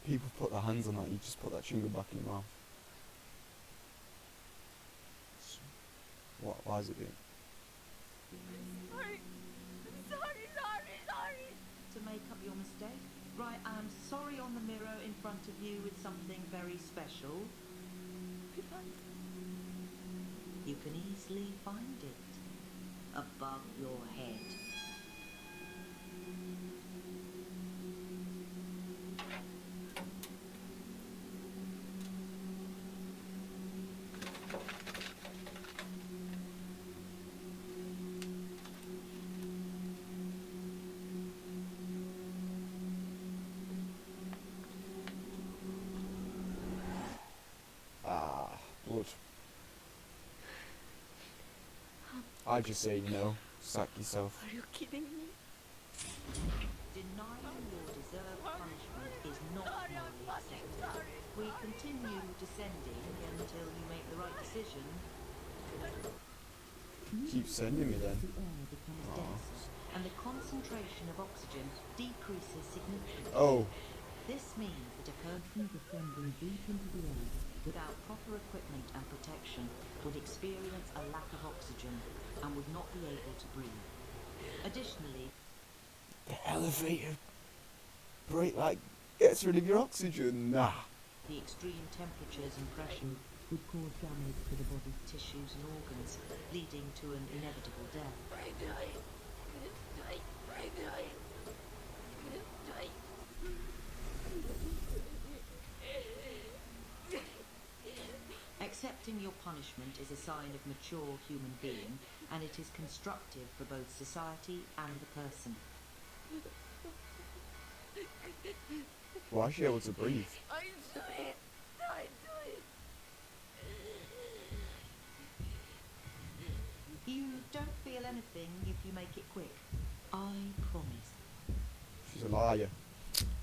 People put their hands on that, you just put that chewing gum back in your mouth. What? Why is it doing? Sorry. To make up your mistake, write "I'm sorry" on the mirror in front of you with something very special. You can easily find it above your head. Blood. I just say no. Sack yourself. Are you kidding me? Denying your deserved punishment is not morally acceptable. We continue descending until you make the right decision. Keep sending me then. The air becomes denser, and the concentration of oxygen decreases. decreases significantly. Oh. This means that a person descending deep into the air without proper equipment and protection would experience a lack of oxygen and would not be able to breathe. Additionally, The elevator gets rid of your oxygen. Nah. the extreme temperatures and pressure would cause damage to the body's tissues and organs, leading to an inevitable death. Accepting your punishment is a sign of mature human being, and it is constructive for both society and the person. Why is she able to breathe? You don't feel anything if you make it quick. I promise. She's a liar.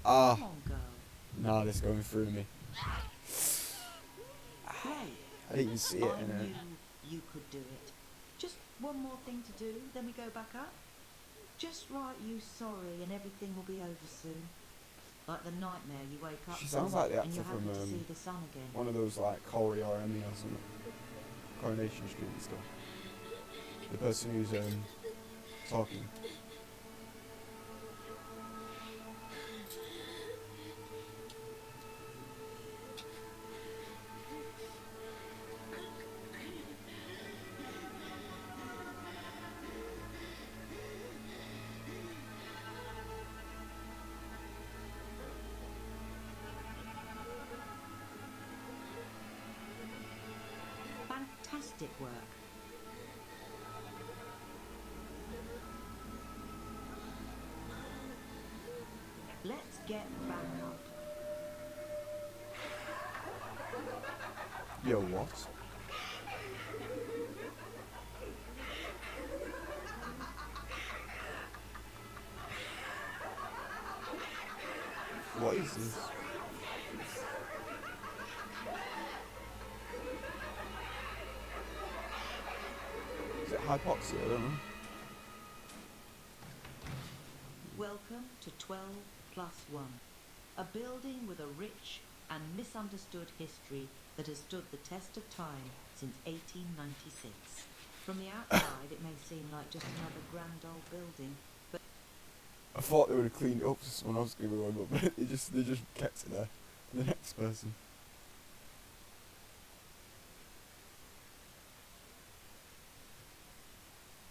Ah. Come on, girl. Nah, this is going through me. Great. I didn't even see it I in knew it. you could do it. Just one more thing to do, then we go back up. Just write you sorry and everything will be over soon. Like the nightmare you wake up She sounds from like the and actor you're happy from to see the sun again. one of those like Corey or Emmy or something. Coronation Street and stuff. The person who's talking. Fantastic work. Let's get back up. Yo, what? What is this? Is it hypoxia? I don't know. Welcome to 12+1, a building with a rich and misunderstood history that has stood the test of time since 1896. From the outside, it may seem like just another grand old building, but I thought they would have cleaned it up so someone else could go over, but they just kept it there. The next person.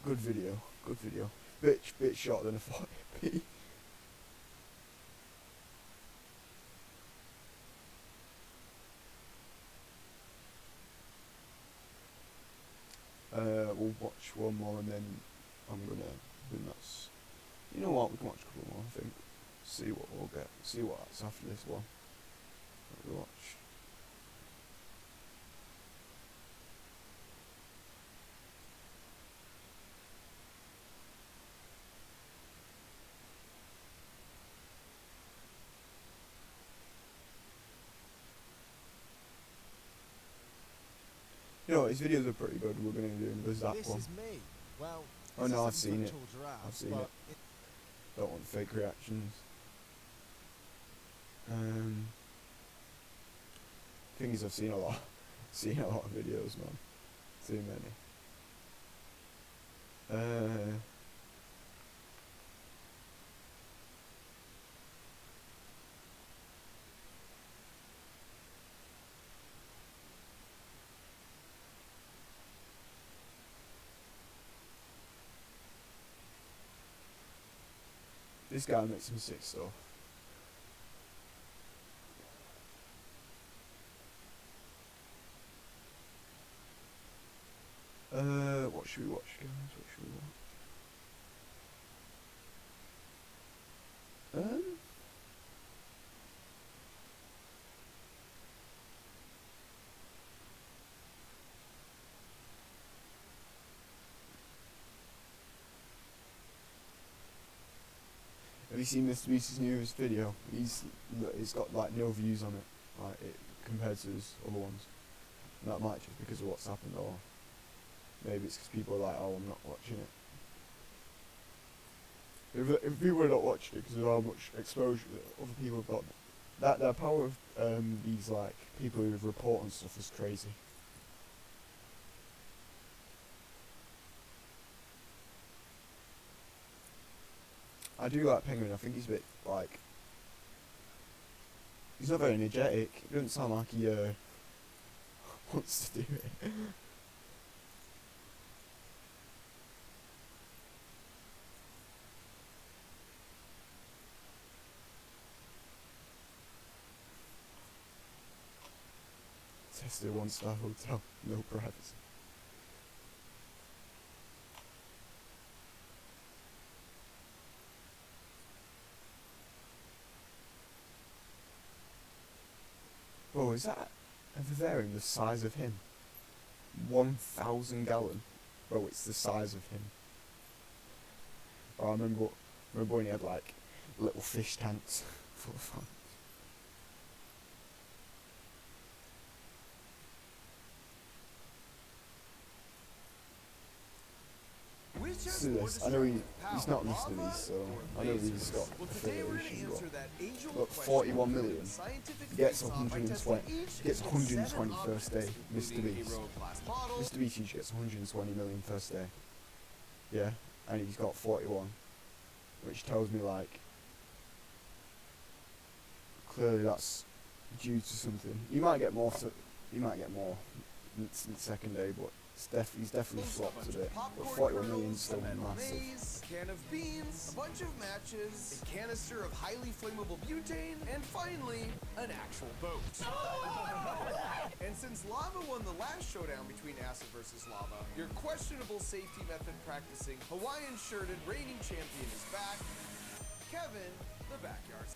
Good video, good video. Bit shorter than I thought it'd be. We'll watch one more and then I'm gonna, then that's, you know what, we can watch a couple more I think. See what we'll get, see what's after this one. What we watch. You know, his videos are pretty good. We're going to do him. There's that This one. is me. Well, Oh this no, I've isn't seen a it. tall giraffe, I've seen but it. Don't want fake reactions. Thing is, I've seen a lot. Seen a lot of videos, man. Too many. This guy makes some sick stuff. What should we watch, guys? What should we watch? Have you seen Mr. Beast's newest video? He's got like no views on it, like compared to his other ones. And that might just because of what's happened, or maybe it's because people are like, oh, I'm not watching it. If people are not watching it because of how much exposure that other people have got, that the power of these like people who report on stuff is crazy. I do like Penguin. I think he's a bit like, he's not very energetic. It doesn't sound like he wants to do it. Tested a 1-star hotel, no privacy. Oh, is that a vivarium the size of him? 1,000 gallon. Bro, it's the size of him. Bro, I remember when he had like little fish tanks full of fun. See this, I know he's not Mr. Beast, so I know he's got affiliation, but look, 41 million, he gets 120, he gets 120 first day, Mr. Beast. Mr. Beast usually gets 120 million first day, yeah, and he's got 41, which tells me like, clearly that's due to something. He might get more, in the second day, but he's definitely flopped a bit. But 41 million is still massive. A can of beans, a bunch of matches, a canister of highly flammable butane, and finally, an actual boat. And since lava won the last showdown between acid versus lava, your questionable safety method practicing Hawaiian-shirted reigning champion is back, Kevin, the backyard.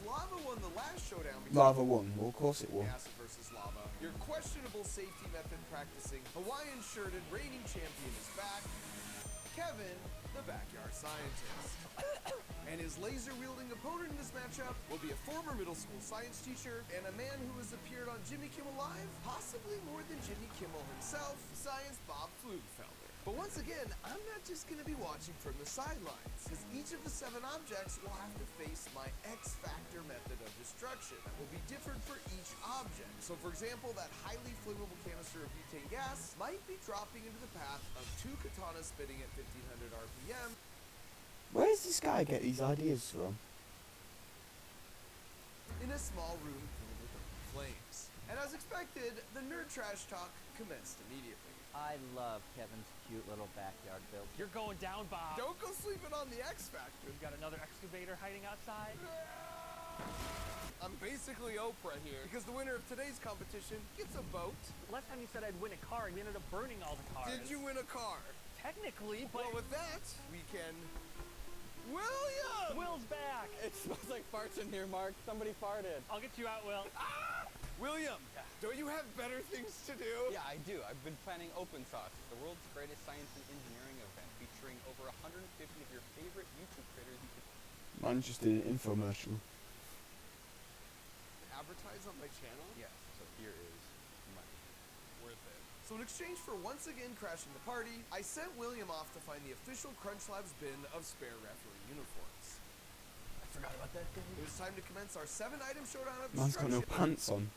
Lava won the last showdown between Lava won, well of course it won. acid versus lava. Your questionable safety method practicing Hawaiian-shirted reigning champion is back, Kevin, the backyard scientist. And his laser-wielding opponent in this matchup will be a former middle school science teacher and a man who has appeared on Jimmy Kimmel Live, possibly more than Jimmy Kimmel himself, Science Bob Pflugelfelder. But once again, I'm not just going to be watching from the sidelines, because each of the 7 objects will have to face my X-Factor method of destruction that will be different for each object. So for example, that highly flammable canister of butane gas might be dropping into the path of 2 katanas spinning at 1500 RPM. Where does this guy get these ideas from? In a small room filled with open flames. And as expected, the nerd trash talk commenced immediately. I love Kevin's cute little backyard build. You're going down, Bob. Don't go sleeping on the X Factor. We've got another excavator hiding outside. I'm basically Oprah here, because the winner of today's competition gets a boat. Last time you said I'd win a car, and we ended up burning all the cars. Did you win a car? Technically, but... Well, with that, we can... William! Will's back! It smells like farts in here, Mark. Somebody farted. I'll get you out, Will. Ah! William, don't you have better things to do? Yeah, I do. I've been planning Open Sauce, the world's greatest science and engineering event, featuring over 150 of your favorite YouTube creators you could... Man just did an infomercial. Advertise on my channel? Yes, so here is money. Worth it. So in exchange for once again crashing the party, I sent William off to find the official Crunch Labs bin of spare referee uniforms. I forgot about that thing. It was time to commence our 7-item showdown of Man's got destruction. no pants on.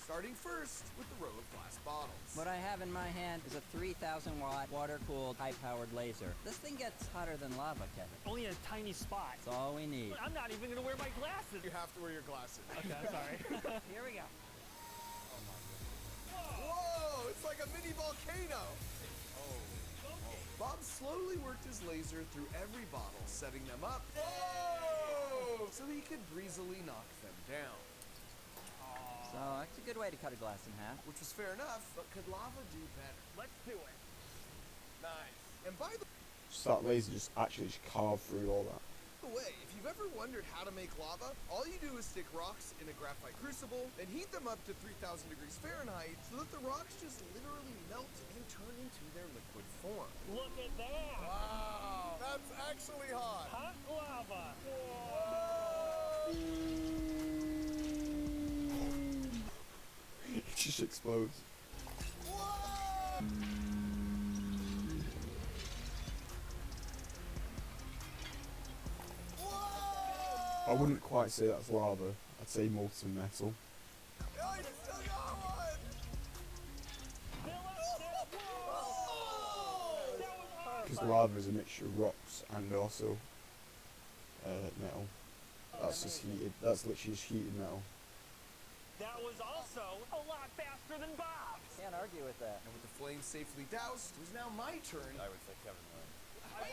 Starting first with the row of glass bottles. What I have in my hand is a 3,000-watt, water-cooled, high-powered laser. This thing gets hotter than lava, Kevin. Only in a tiny spot. That's all we need. I'm not even gonna wear my glasses. You have to wear your glasses. Okay, I'm sorry. Here we go. Whoa! It's like a mini volcano! Bob slowly worked his laser through every bottle, setting them up so he could breezily knock them down. So, that's a good way to cut a glass in half. Which was fair enough, but could lava do better? Let's do it. Nice. And by the Just that laser just actually carved through all that. way, if you've ever wondered how to make lava, all you do is stick rocks in a graphite crucible and heat them up to 3,000 degrees Fahrenheit so that the rocks just literally melt and turn into their liquid form. Look at that. Wow, that's actually hot. Hot lava. It just explodes. Whoa! I wouldn't quite say that's lava. I'd say molten metal. Oh, you still got one! Because lava is a mixture of rocks and also metal. That's just heated. That's literally just heated metal. That was also a lot faster than Bob's. Can't argue with that. And with the flames safely doused, it was now my turn. I would say Kevin won. I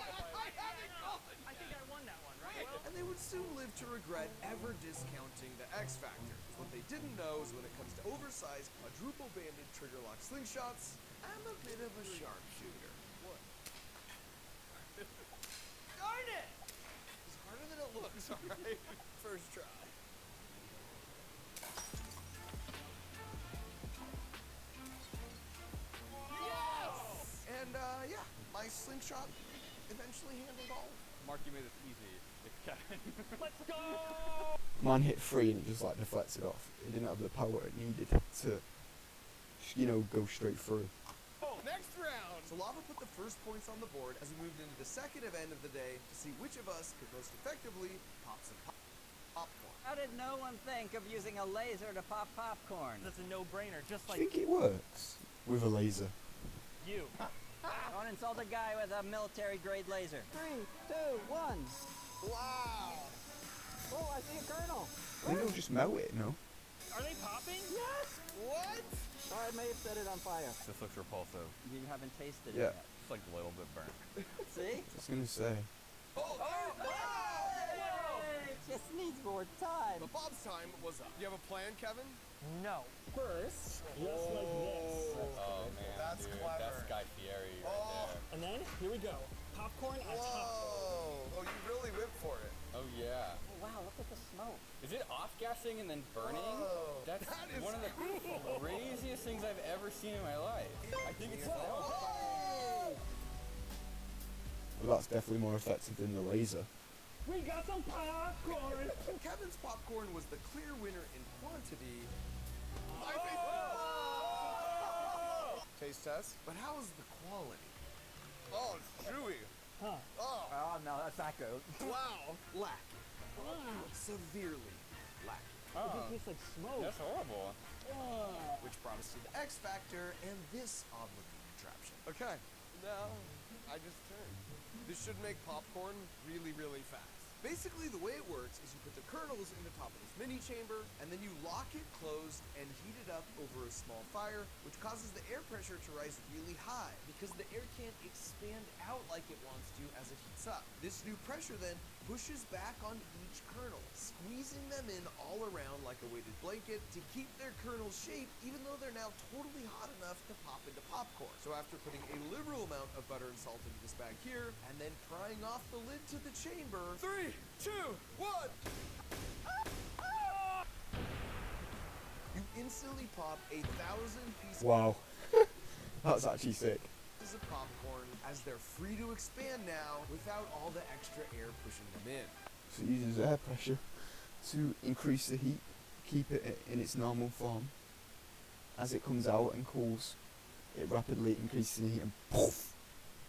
haven't gone! I think I won that one, right? And they would soon live to regret ever discounting the X Factor. What they didn't know is when it comes to oversized, quadruple-banded trigger-lock slingshots, I'm a bit of a sharpshooter. What? Darn it! It's harder than it looks, alright? First try. Yes! And, yeah, my slingshot eventually handled all. Mark, you made this easy. It's Kevin. Let's go! Mine hit 3 and it just like deflected off. It didn't have the power it needed to, you know, go straight through. Oh, next round! So Lava put the first points on the board as we moved into the second event of the day to see which of us could most effectively pop some popcorn. How did no one think of using a laser to pop popcorn? That's a no-brainer, just I like think it works with a laser. you. Don't insult a guy with a military-grade laser. 3, 2, 1. Wow! Oh, I see a kernel. I think it'll just melt it, no? Are they popping? Yes! What? Oh, I may have set it on fire. This looks repulsive. You haven't tasted Yeah. it yet. It's like a little bit burnt. See? I was gonna say. It just needs more time. But Bob's time was up. You have a plan, Kevin? No. First, just like this. Oh man, That's dude, clever. that's Guy Fieri right there. And then, here we go. Popcorn on top. Whoa! Oh, you really went for it. Oh yeah. Oh, wow, look at the smoke. Is it off-gassing and then burning? Whoa. That's That is one of the craziest things I've ever seen in my life. I think it's Well, that's definitely more effective than the laser. We got some popcorn. Kevin's popcorn was the clear winner in quantity. Taste test. But how is the quality? Oh, it's chewy. Huh. Oh, Oh, no, that's not good. wow. Lacking. Severely lacking. It tastes like smoke. That's horrible. Which brought us to the X Factor and this odd-looking contraption. Okay, now I just turned. This should make popcorn really, really fast. Basically, the way it works is you put the kernels in the top of this mini chamber, and then you lock it closed and heat it up over a small fire, which causes the air pressure to rise really high, because the air can't expand out like it wants to as it heats up. This new pressure then pushes back on each kernel, squeezing them in all around like a weighted blanket to keep their kernels shaped, even though they're now totally hot enough to pop into popcorn. So after putting a liberal amount of butter and salt into this bag here, and then prying off the lid to the chamber, 3, 2, 1! You instantly pop 1,000 pieces Wow. That's actually sick. of popcorn as they're free to expand now without all the extra air pushing them in. So it uses air pressure to increase the heat, keep it in its normal form. As it comes out and cools, it rapidly increases the heat and poof,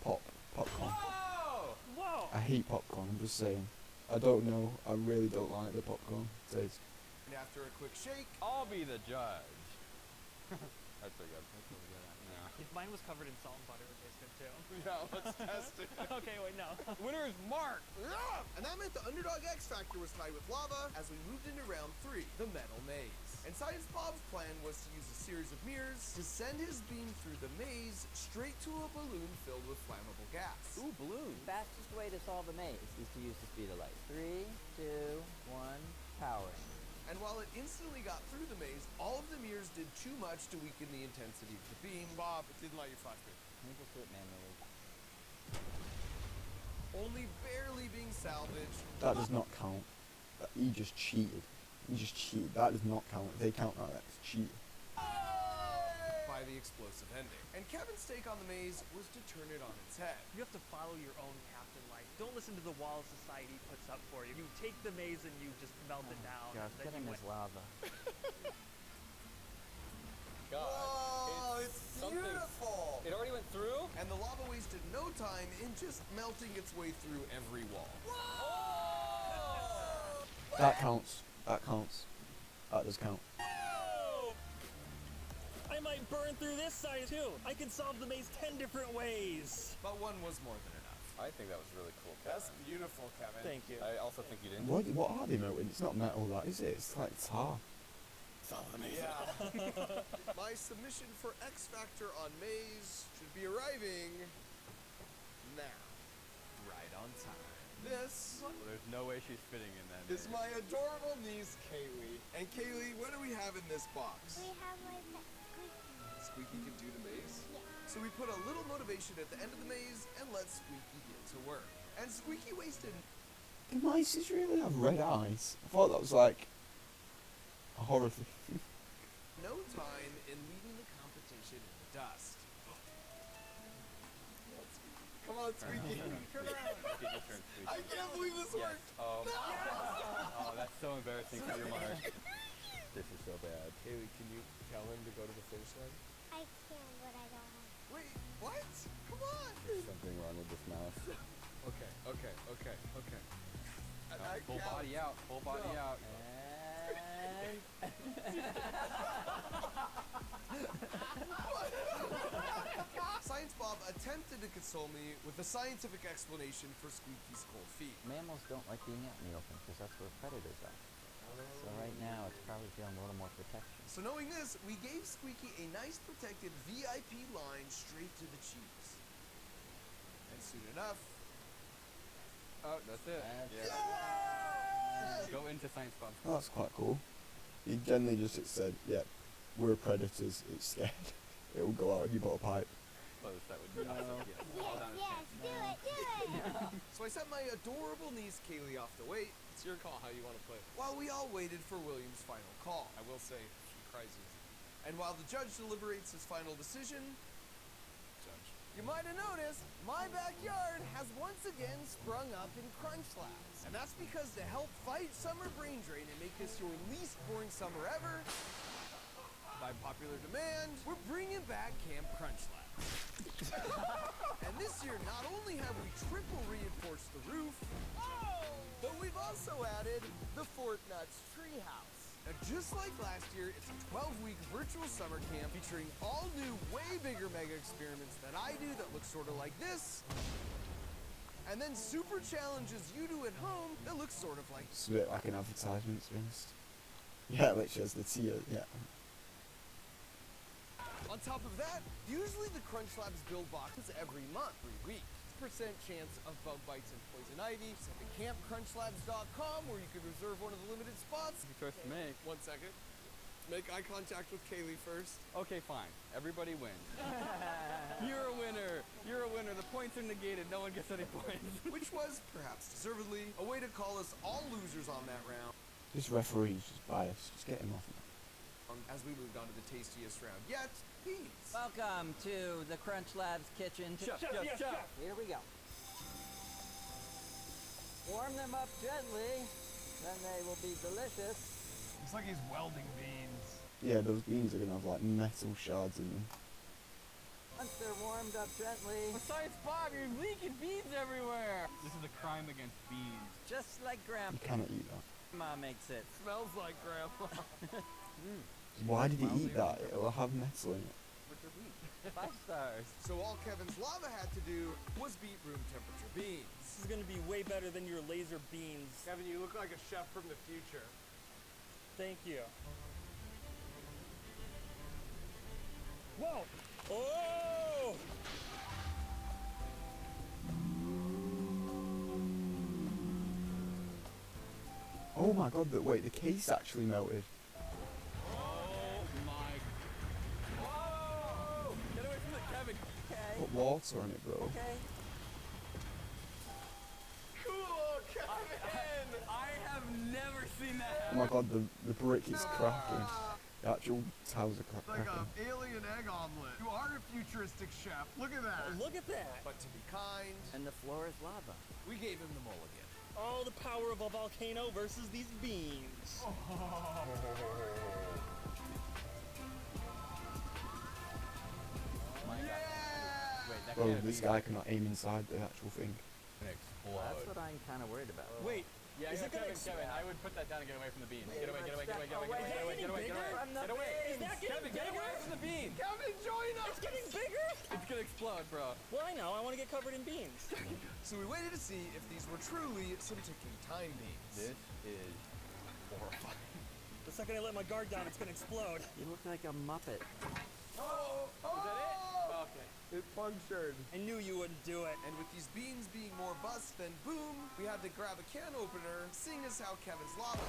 popcorn. Whoa! I hate popcorn, I'm just saying. I don't know, I really don't like the popcorn taste. And after a quick shake, I'll be the judge. That's pretty good. That's really good. Yeah. If mine was covered in salt and butter, it would taste good too. yeah, let's test it. Okay, wait, no. Winner is Mark. Yeah! And that meant the Underdog X Factor was tied with lava as we moved into round 3, the Metal Maze. And Science Bob's plan was to use a series of mirrors to send his beam through the maze straight to a balloon filled with flammable gas. Ooh, balloon. Fastest way to solve a maze is to use the speed of light. 3, 2, 1, powering. And while it instantly got through the maze, all of the mirrors did too much to weaken the intensity of the beam. Bob, it didn't let you flash me. Let me just do it manually. Only barely being salvaged. That does not count. He just cheated. He just cheated. That does not count. If they count that, that's cheating. By the explosive ending. And Kevin's take on the maze was to turn it on its head. You have to follow your own path in life. Don't listen to the walls society puts up for you. You take the maze and you just melt it down. Gosh, then get you in win. this lava. god. Whoa, it's something- beautiful! It already went through? And the lava wasted no time in just melting its way through every wall. That counts. That counts. That does count. I might burn through this side too. I can solve the maze 10 different ways. But one was more than enough. I think that was really cool, Kevin. That's beautiful, Kevin. Thank you. I also think you didn't. What are they melting? It's not metal, that is it? It's like tar. It's all amazing. Yeah. My submission for X Factor on Maze should be arriving now. Right on time. This Well, there's no way she's fitting in that. is my adorable niece, Kaylee. And Kaylee, what do we have in this box? We have my pet Squeaky. Squeaky can do the maze? Yeah. So we put a little motivation at the end of the maze and let Squeaky get to work. And Squeaky wasted Do mice really have red eyes? I thought that was like a horror thing. no time in leaving the competition in the dust. Come on, Squeaky. Come on. Get your turn, Squeaky. I can't believe this Yes. worked. Oh, that's so embarrassing for your Mark. This is so bad. Kaylee, can you tell him to go to the finish line? I can, but I don't want to. Wait, what? Come on. There's something wrong with this mouse. Okay. Full body out. Full body No. out. Science Bob attempted to console me with a scientific explanation for Squeaky's cold feet. Mammals don't like being out in the open because that's where predators are. So right now it's probably feeling a little more protection. So knowing this, we gave Squeaky a nice protected VIP line straight to the cheeks. And soon enough, Oh, that's it. Go into Science Bob. Oh, that's quite cool. He generally just said, yeah, we're predators, it's scared. It will go out if you put a pipe. Close, that would be awesome. Yes. Fall down his pants. Do it. so I sent my adorable niece Kaylee off to wait. It's your call how you want to play. While we all waited for William's final call. I will say, she cries easy. And while the judge deliberates his final decision, you might have noticed, my backyard has once again sprung up in crunch labs. And that's because to help fight summer brain drain and make this your least boring summer ever, by popular demand, we're bringing back Camp Crunch Lab. And this year, not only have we triple reinforced the roof, but we've also added the Fort Nuts Treehouse. Now, just like last year, it's a 12-week virtual summer camp featuring all new, way bigger mega experiments that I do that look sort of like this. And then super challenges you do at home that look sort of like It's a bit like an advertisement, to be honest. Yeah, literally as the tier, yeah. On top of that, usually the Crunch Labs build boxes every month, every week. Percent chance of bug bites and poison ivy. Send to campcrunchlabs.com where you can reserve one of the limited spots. Easy choice to make. 1 second. Make eye contact with Kaylee first. Okay, fine. Everybody wins. You're a winner. You're a winner. The points are negated. No one gets any points. Which was, perhaps deservedly, a way to call us all losers on that round. This referee's just biased. Just get him off. As we moved on to the tastiest round yet, beans. Welcome to the Crunch Labs kitchen. Chef, yes, chef. Here we go. Warm them up gently, then they will be delicious. Looks like he's welding beans. Yeah, those beans are gonna have like metal shards in them. Once they're warmed up gently, Besides, Bob, you're leaking beans everywhere. This is a crime against beans. just like Grandma You cannot eat that. makes it. Smells like grandma. Why did he eat that? It'll have metal in it. 5 stars. So all Kevin's lava had to do was beat room temperature beans. This is gonna be way better than your laser beans. Kevin, you look like a chef from the future. Thank you. Whoa! Oh! Oh my god, wait, the case actually melted. Oh my. Whoa! Get away from it, Kevin. Okay. Put water on it, bro. Okay. Cool, Kevin! I have never seen that Oh happen. my god, the brick is cracking. The actual tiles are Like cracking. an alien egg omelet. You are a futuristic chef. Look at that. Look at that! But to be kind, And the floor is lava. we gave him the mulligan. Oh, the power of a volcano versus these beans. Bro, this guy cannot aim inside the actual thing. That's what I'm kind of worried about. Wait, Yeah, is it gonna Kevin, I would put that down and get away from the beans. Get away, get away, get away, get away, Away. get away, get away, get away, get away. Is that getting Kevin, get bigger? away from the beans. Kevin, join us! It's getting bigger? It's gonna explode, bro. Well, I know. I want to get covered in beans. So we waited to see if these were truly some ticking time beams. This is horrifying. The second I let my guard down, it's gonna explode. You look like a Muppet. Oh! Is that it? Okay. It punctured. I knew you wouldn't do it. And with these beans being more bust than boom, we had to grab a can opener, seeing as how Kevin's lava.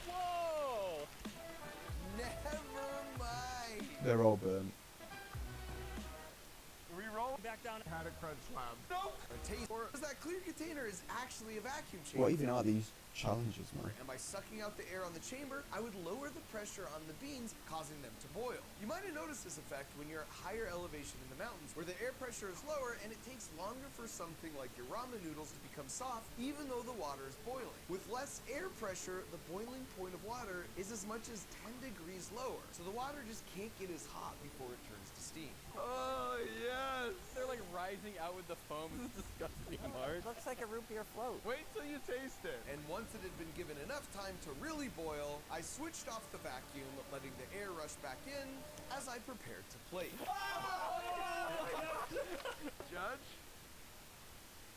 Whoa! Never mind. They're all burnt. Reroll. Back down. Had a crunch lab. Nope. Because that clear container is actually a vacuum chamber. What even are these challenges, man? And by sucking out the air on the chamber, I would lower the pressure on the beans, causing them to boil. You might have noticed this effect when you're at higher elevation in the mountains, where the air pressure is lower and it takes longer for something like your ramen noodles to become soft, even though the water is boiling. With less air pressure, the boiling point of water is as much as 10 degrees lower, so the water just can't get as hot before it turns to steam. Oh, yes. They're like rising out with the foam. This is disgusting hard. Looks like a root beer float. Wait till you taste it. And once it had been given enough time to really boil, I switched off the vacuum, letting the air rush back in as I prepared to plate. Judge?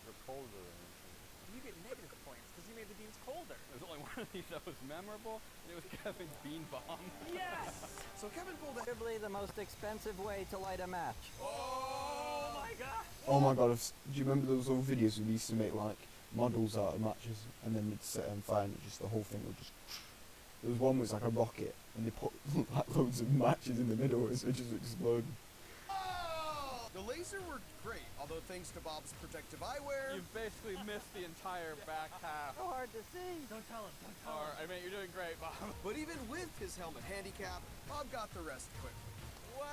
They're colder than You get negative points because you made the beans colder. There's only one of these that was memorable, and it was Kevin's bean bomb. Yes! So Kevin pulled out. Probably the most expensive way to light a match. Oh my god! Oh my god, do you remember those old videos we used to make like models out of matches and then they'd set on fire and just the whole thing would just... There was one was like a rocket and they put like loads of matches in the middle and it just exploded. Oh! The laser worked great, although thanks to Bob's protective eyewear... You've basically missed the entire back half. So hard to see. Don't tell him. Don't tell him. I mean, you're doing great, Bob. But even with his helmet handicap, Bob got the rest quickly. Wow!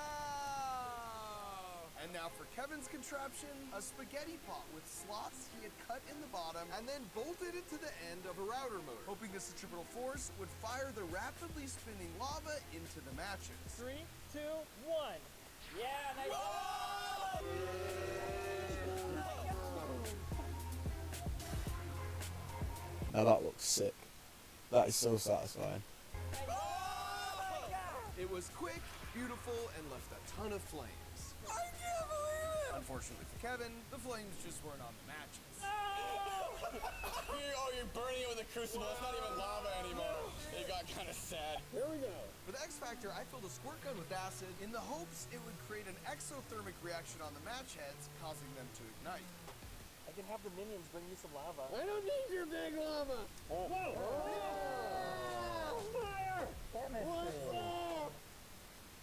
And now for Kevin's contraption, a spaghetti pot with slots he had cut in the bottom and then bolted it to the end of a router motor, hoping the centripetal force would fire the rapidly spinning lava into the matches. 3, 2, 1. Yeah, nice. Now that looks sick. That is so satisfying. It was quick, beautiful, and left a ton of flames. I can't believe it! Unfortunately for Kevin, the flames just weren't on the matches. You're burning it with a crucible. It's not even lava anymore. It got kind of sad. Here we go. For the X Factor, I filled a squirt gun with acid in the hopes it would create an exothermic reaction on the match heads, causing them to ignite. I can have the minions bring you some lava. I don't need your big lava! Whoa! Fire!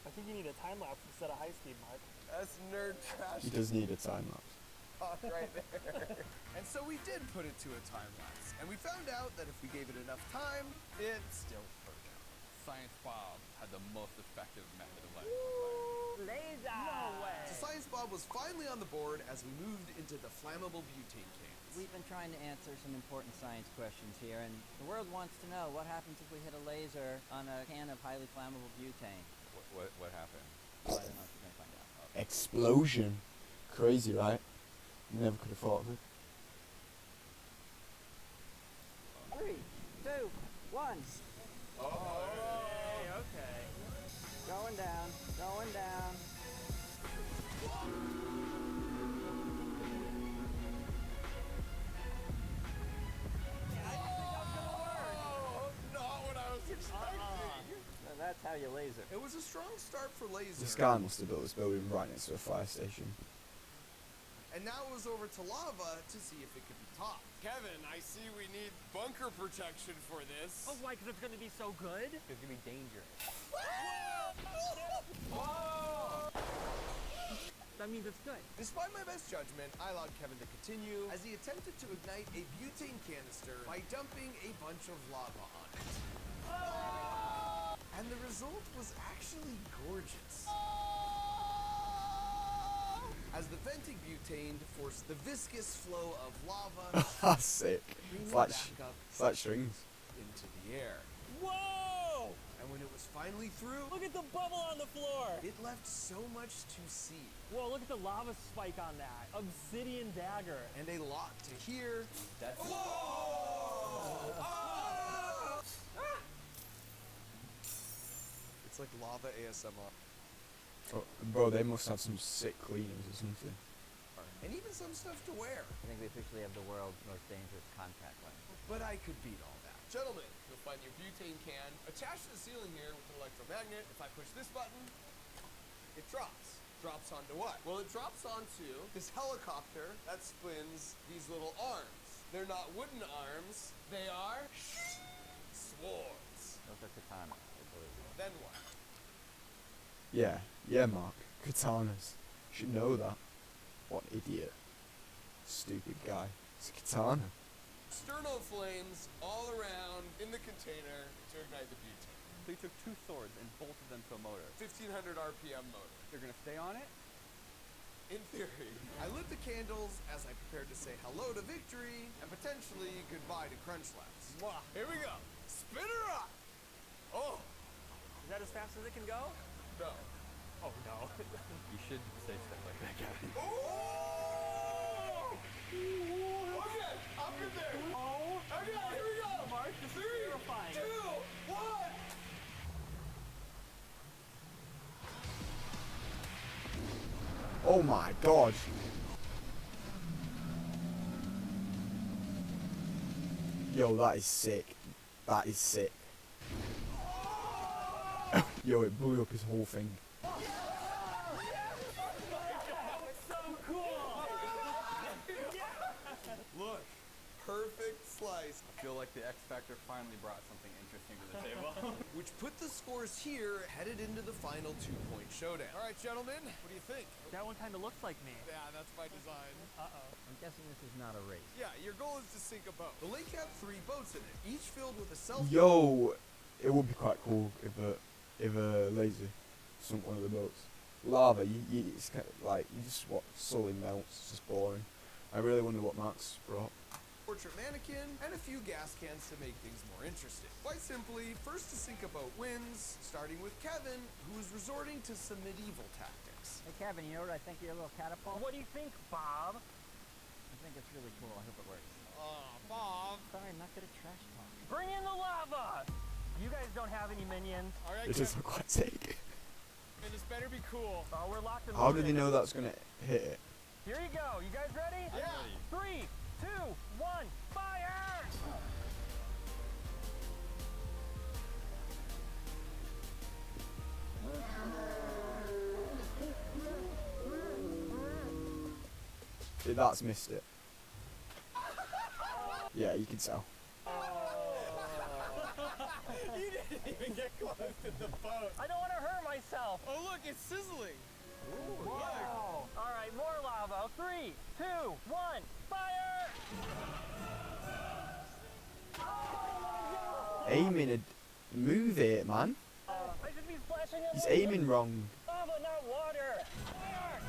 I think you need a time lapse instead of high speed, Mark. That's nerd trash. He does need a time lapse. Right there. And so we did put it to a time lapse, and we found out that if we gave it enough time, it still worked out. Science Bob had the most effective method of lighting the flame. Laser! No way! So Science Bob was finally on the board as we moved into the flammable butane cans. We've been trying to answer some important science questions here, and the world wants to know what happens if we hit a laser on a can of highly flammable butane. What happened? Well, I don't know if you're gonna find out. Explosion. Crazy, right? Never could have thought of it. 3, 2, 1. Okay. Going down, going down. Not what I was expecting. So that's how you laser. It was a strong start for laser. This guy must have built this building right next to a fire station. And now it was over to lava to see if it could be topped. Kevin, I see we need bunker protection for this. Oh, why? Because it's going to be so good? It's gonna be dangerous. That means it's good. Despite my best judgment, I allowed Kevin to continue as he attempted to ignite a butane canister by dumping a bunch of lava on it. And the result was actually gorgeous. As the venting butane forced the viscous flow of lava That's sick. streaming It's like, back up it's like strings. into the air. Whoa! And when it was finally through, Look at the bubble on the floor! it left so much to see. Whoa, look at the lava spike on that. Obsidian dagger. And a lot to hear. That's It's like lava ASMR. Oh, bro, they must have some sick cleaners or something. And even some stuff to wear. I think we officially have the world's most dangerous contact lens. But I could beat all that. Gentlemen, you'll find your butane can attached to the ceiling here with an electromagnet. If I push this button, it drops. Drops onto what? Well, it drops onto this helicopter that spins these little arms. They're not wooden arms. They are swords. Those are katanas, I believe. Then what? Yeah, Mark. Katanas. You should know that. What an idiot. Stupid guy. It's a katana. Sterno flames all around in the container to ignite the butane. They took two swords and bolted them to a motor. 1500 RPM motor. They're gonna stay on it? In theory. I lit the candles as I prepared to say hello to victory and potentially goodbye to crunch laps. Here we go. Spin her up. Oh. Is that as fast as it can go? No. Oh no. You should say stuff like that, Gavin. Oh! Okay, up in there. Oh. Okay, here we go. Mark, this is 3, terrifying. 2, 1. Oh my god. Yo, that is sick. That is sick. Yo, it blew up his whole thing. So cool! Look, perfect slice. I feel like the X Factor finally brought something interesting to the table. Which put the scores here, headed into the final 2-point showdown. All right, gentlemen, what do you think? That one kind of looks like me. Yeah, that's by design. Uh-oh. I'm guessing this is not a race. Yeah, your goal is to sink a boat. The lake had 3 boats in it, each filled with a self. Yo, it would be quite cool if a laser sunk one of the boats. Lava, it's kind of like you just watch slowly melts. It's just boring. I really wonder what Max brought. Portrait mannequin, and a few gas cans to make things more interesting. Quite simply, first to sink a boat wins, starting with Kevin, who is resorting to some medieval tactics. Hey, Kevin, you know what I think of your little catapult? What do you think, Bob? I think it's really cool. I hope it works. Oh, Bob. Sorry, I'm not good at trash talk. Bring in the lava! You guys don't have any minions. All right, This is quite sick. And this better be cool. Oh, we're locked in. How do they know that's gonna hit it? Here you go. You guys ready? Yeah. 3, 2, 1, fire! That's missed it. Yeah, you can tell. You didn't even get close to the boat. I don't want to hurt myself. Oh, look, it's sizzling. Wow. All right, more lava. 3, 2, 1, fire! Aiming a move it, man. I should be splashing He's aiming wrong. lava, not water. Fire!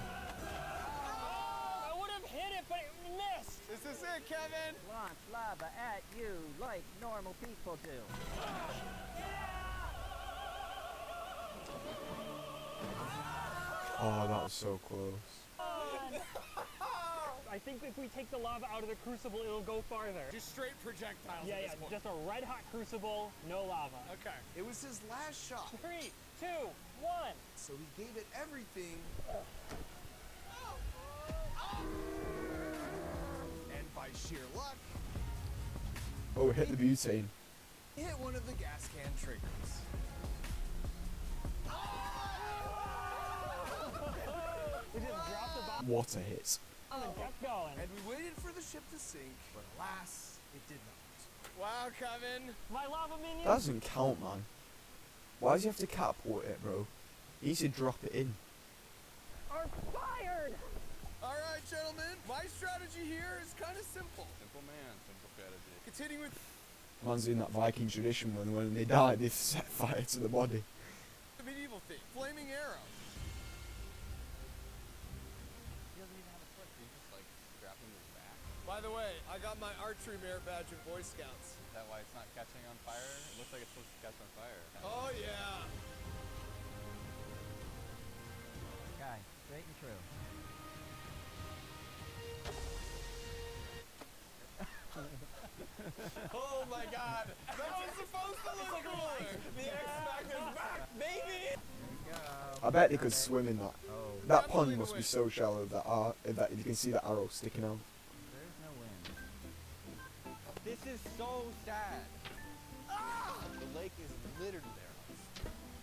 I would have hit it, but it missed. This is it, Kevin. Launch lava at you like normal people do. Oh, that was so close. I think if we take the lava out of the crucible, it'll go farther. Just straight projectiles Yeah, at yeah, this point. just a red-hot crucible, no lava. Okay. It was his last shot. 3, 2, 1. So he gave it everything. And by sheer luck, Oh, hit the butane. he hit one of the gas can triggers. We just dropped the bomb What a hit. and kept going. And we waited for the ship to sink, but alas, it did not. Wow, Kevin. My lava minion. That doesn't count, man. Why does he have to catapult it, bro? He needs to drop it in. Are fired. All right, gentlemen. My strategy here is kind of simple. Simple man, simple strategy. Continuing with Man's in that Viking tradition when they die, they set fire to the body. the medieval theme. Flaming arrow. He doesn't even have a foot. He just like strapped him to his back. By the way, I got my archery merit badge in Boy Scouts. Is that why it's not catching on fire? It looks like it's supposed to catch on fire. Oh yeah. Guy, straight and true. Oh my god. That was supposed to look cooler. The X Factor's back, baby. I bet they could swim in that. That pond must be so shallow that you can see the arrow sticking out. There's no wind. This is so sad. Ah! The lake is littered with arrows.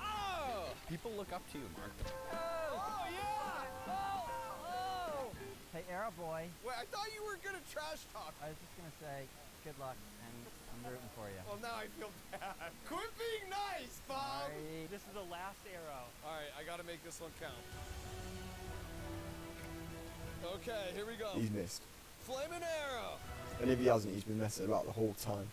Oh! People look up to you, Mark. Oh yeah. Oh! Hey, Arrow Boy. Wait, I thought you were gonna trash talk. I was just gonna say, good luck, and I'm rooting for you. Well, now I feel bad. Quit being nice, Bob. Sorry. This is the last arrow. All right, I gotta make this one count. Okay, here we go. He's missed. Flaming arrow. And if he hasn't, he's been messing about the whole time.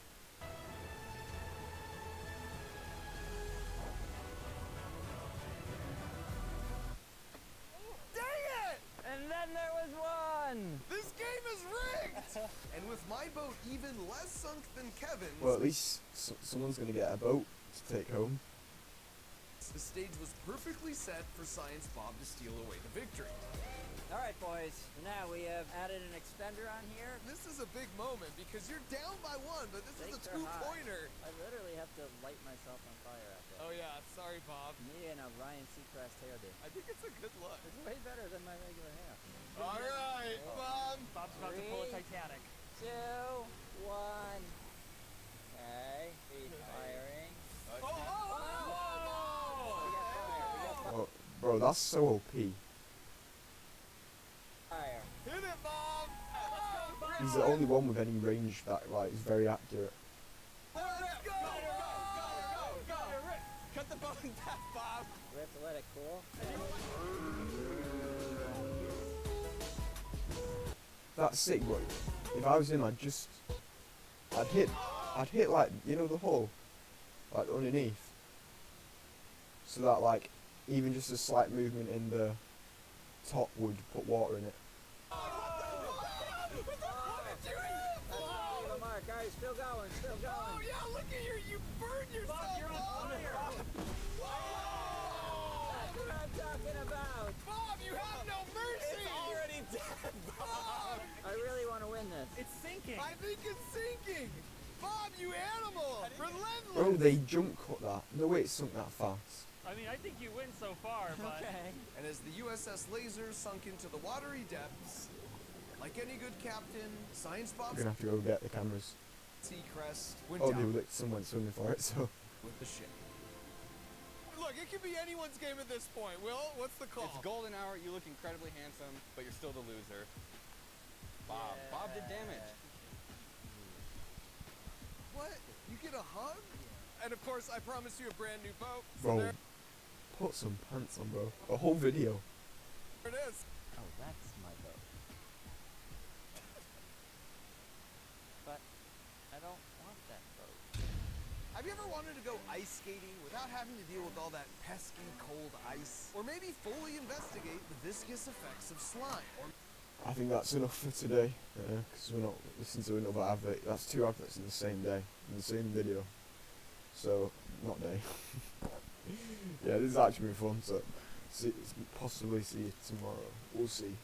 Dang it! And then there was one! This game is rigged! And with my boat even less sunk than Kevin's, Well, at least someone's going to get a boat to take home. The stage was perfectly set for Science Bob to steal away the victory. Alright, boys. So now we have added an extender on here. This is a big moment because you're down by one, but this is a Stakes are high. two-pointer. I literally have to light myself on fire after that. Oh yeah, sorry, Bob. Me and a Ryan Seacrest hairdo. I think it's a good look. It's way better than my regular hair. All right, Bob. Bob's about to pull a Titanic. 2, 1. Okay, he's firing. Oh! We got fire. We got fire. Oh, bro, that's so OP. Fire. Hit it, Bob! He's the only one with any range that like is very accurate. Let's go! Go! Cut the boat in half, Bob. We have to let it cool. That's sick, bro. If I was him, I'd hit like, you know, the hole, like underneath, so that like even just a slight movement in the top would put water in it. Mark, guys, still going, still going. Oh yeah, look at you burned yourself. Bob, you're on fire. That's what I'm talking about. Bob, you have no mercy. It's already dead, Bob. I really want to win this. It's sinking. I think it's sinking. Bob, you animal. Relentless. Bro, they jump cut that. No way it sunk that fast. I mean, I think you win so far, but... Okay. And as the USS Laser sunk into the watery depths, like any good captain, Science Bob We're gonna have to go get the cameras. Seacrest went Oh, down someone swimming for it, so. with the ship. Look, it could be anyone's game at this point. Will, what's the call? It's golden hour. You look incredibly handsome, but you're still the loser. Bob. Yeah. Bob did damage. What? You get a hug? And of course, I promised you a brand new boat. So Bro, there put some pants on, bro. A whole video. it is. Oh, that's my boat. But I don't want that boat. Have you ever wanted to go ice skating without having to deal with all that pesky cold ice? Or maybe fully investigate the viscous effects of slime? Or I think that's enough for today, because we're not listening to another advert. That's 2 adverts in the same day, in the same video. So, not day. Yeah, this has actually been fun, so possibly see you tomorrow. We'll see.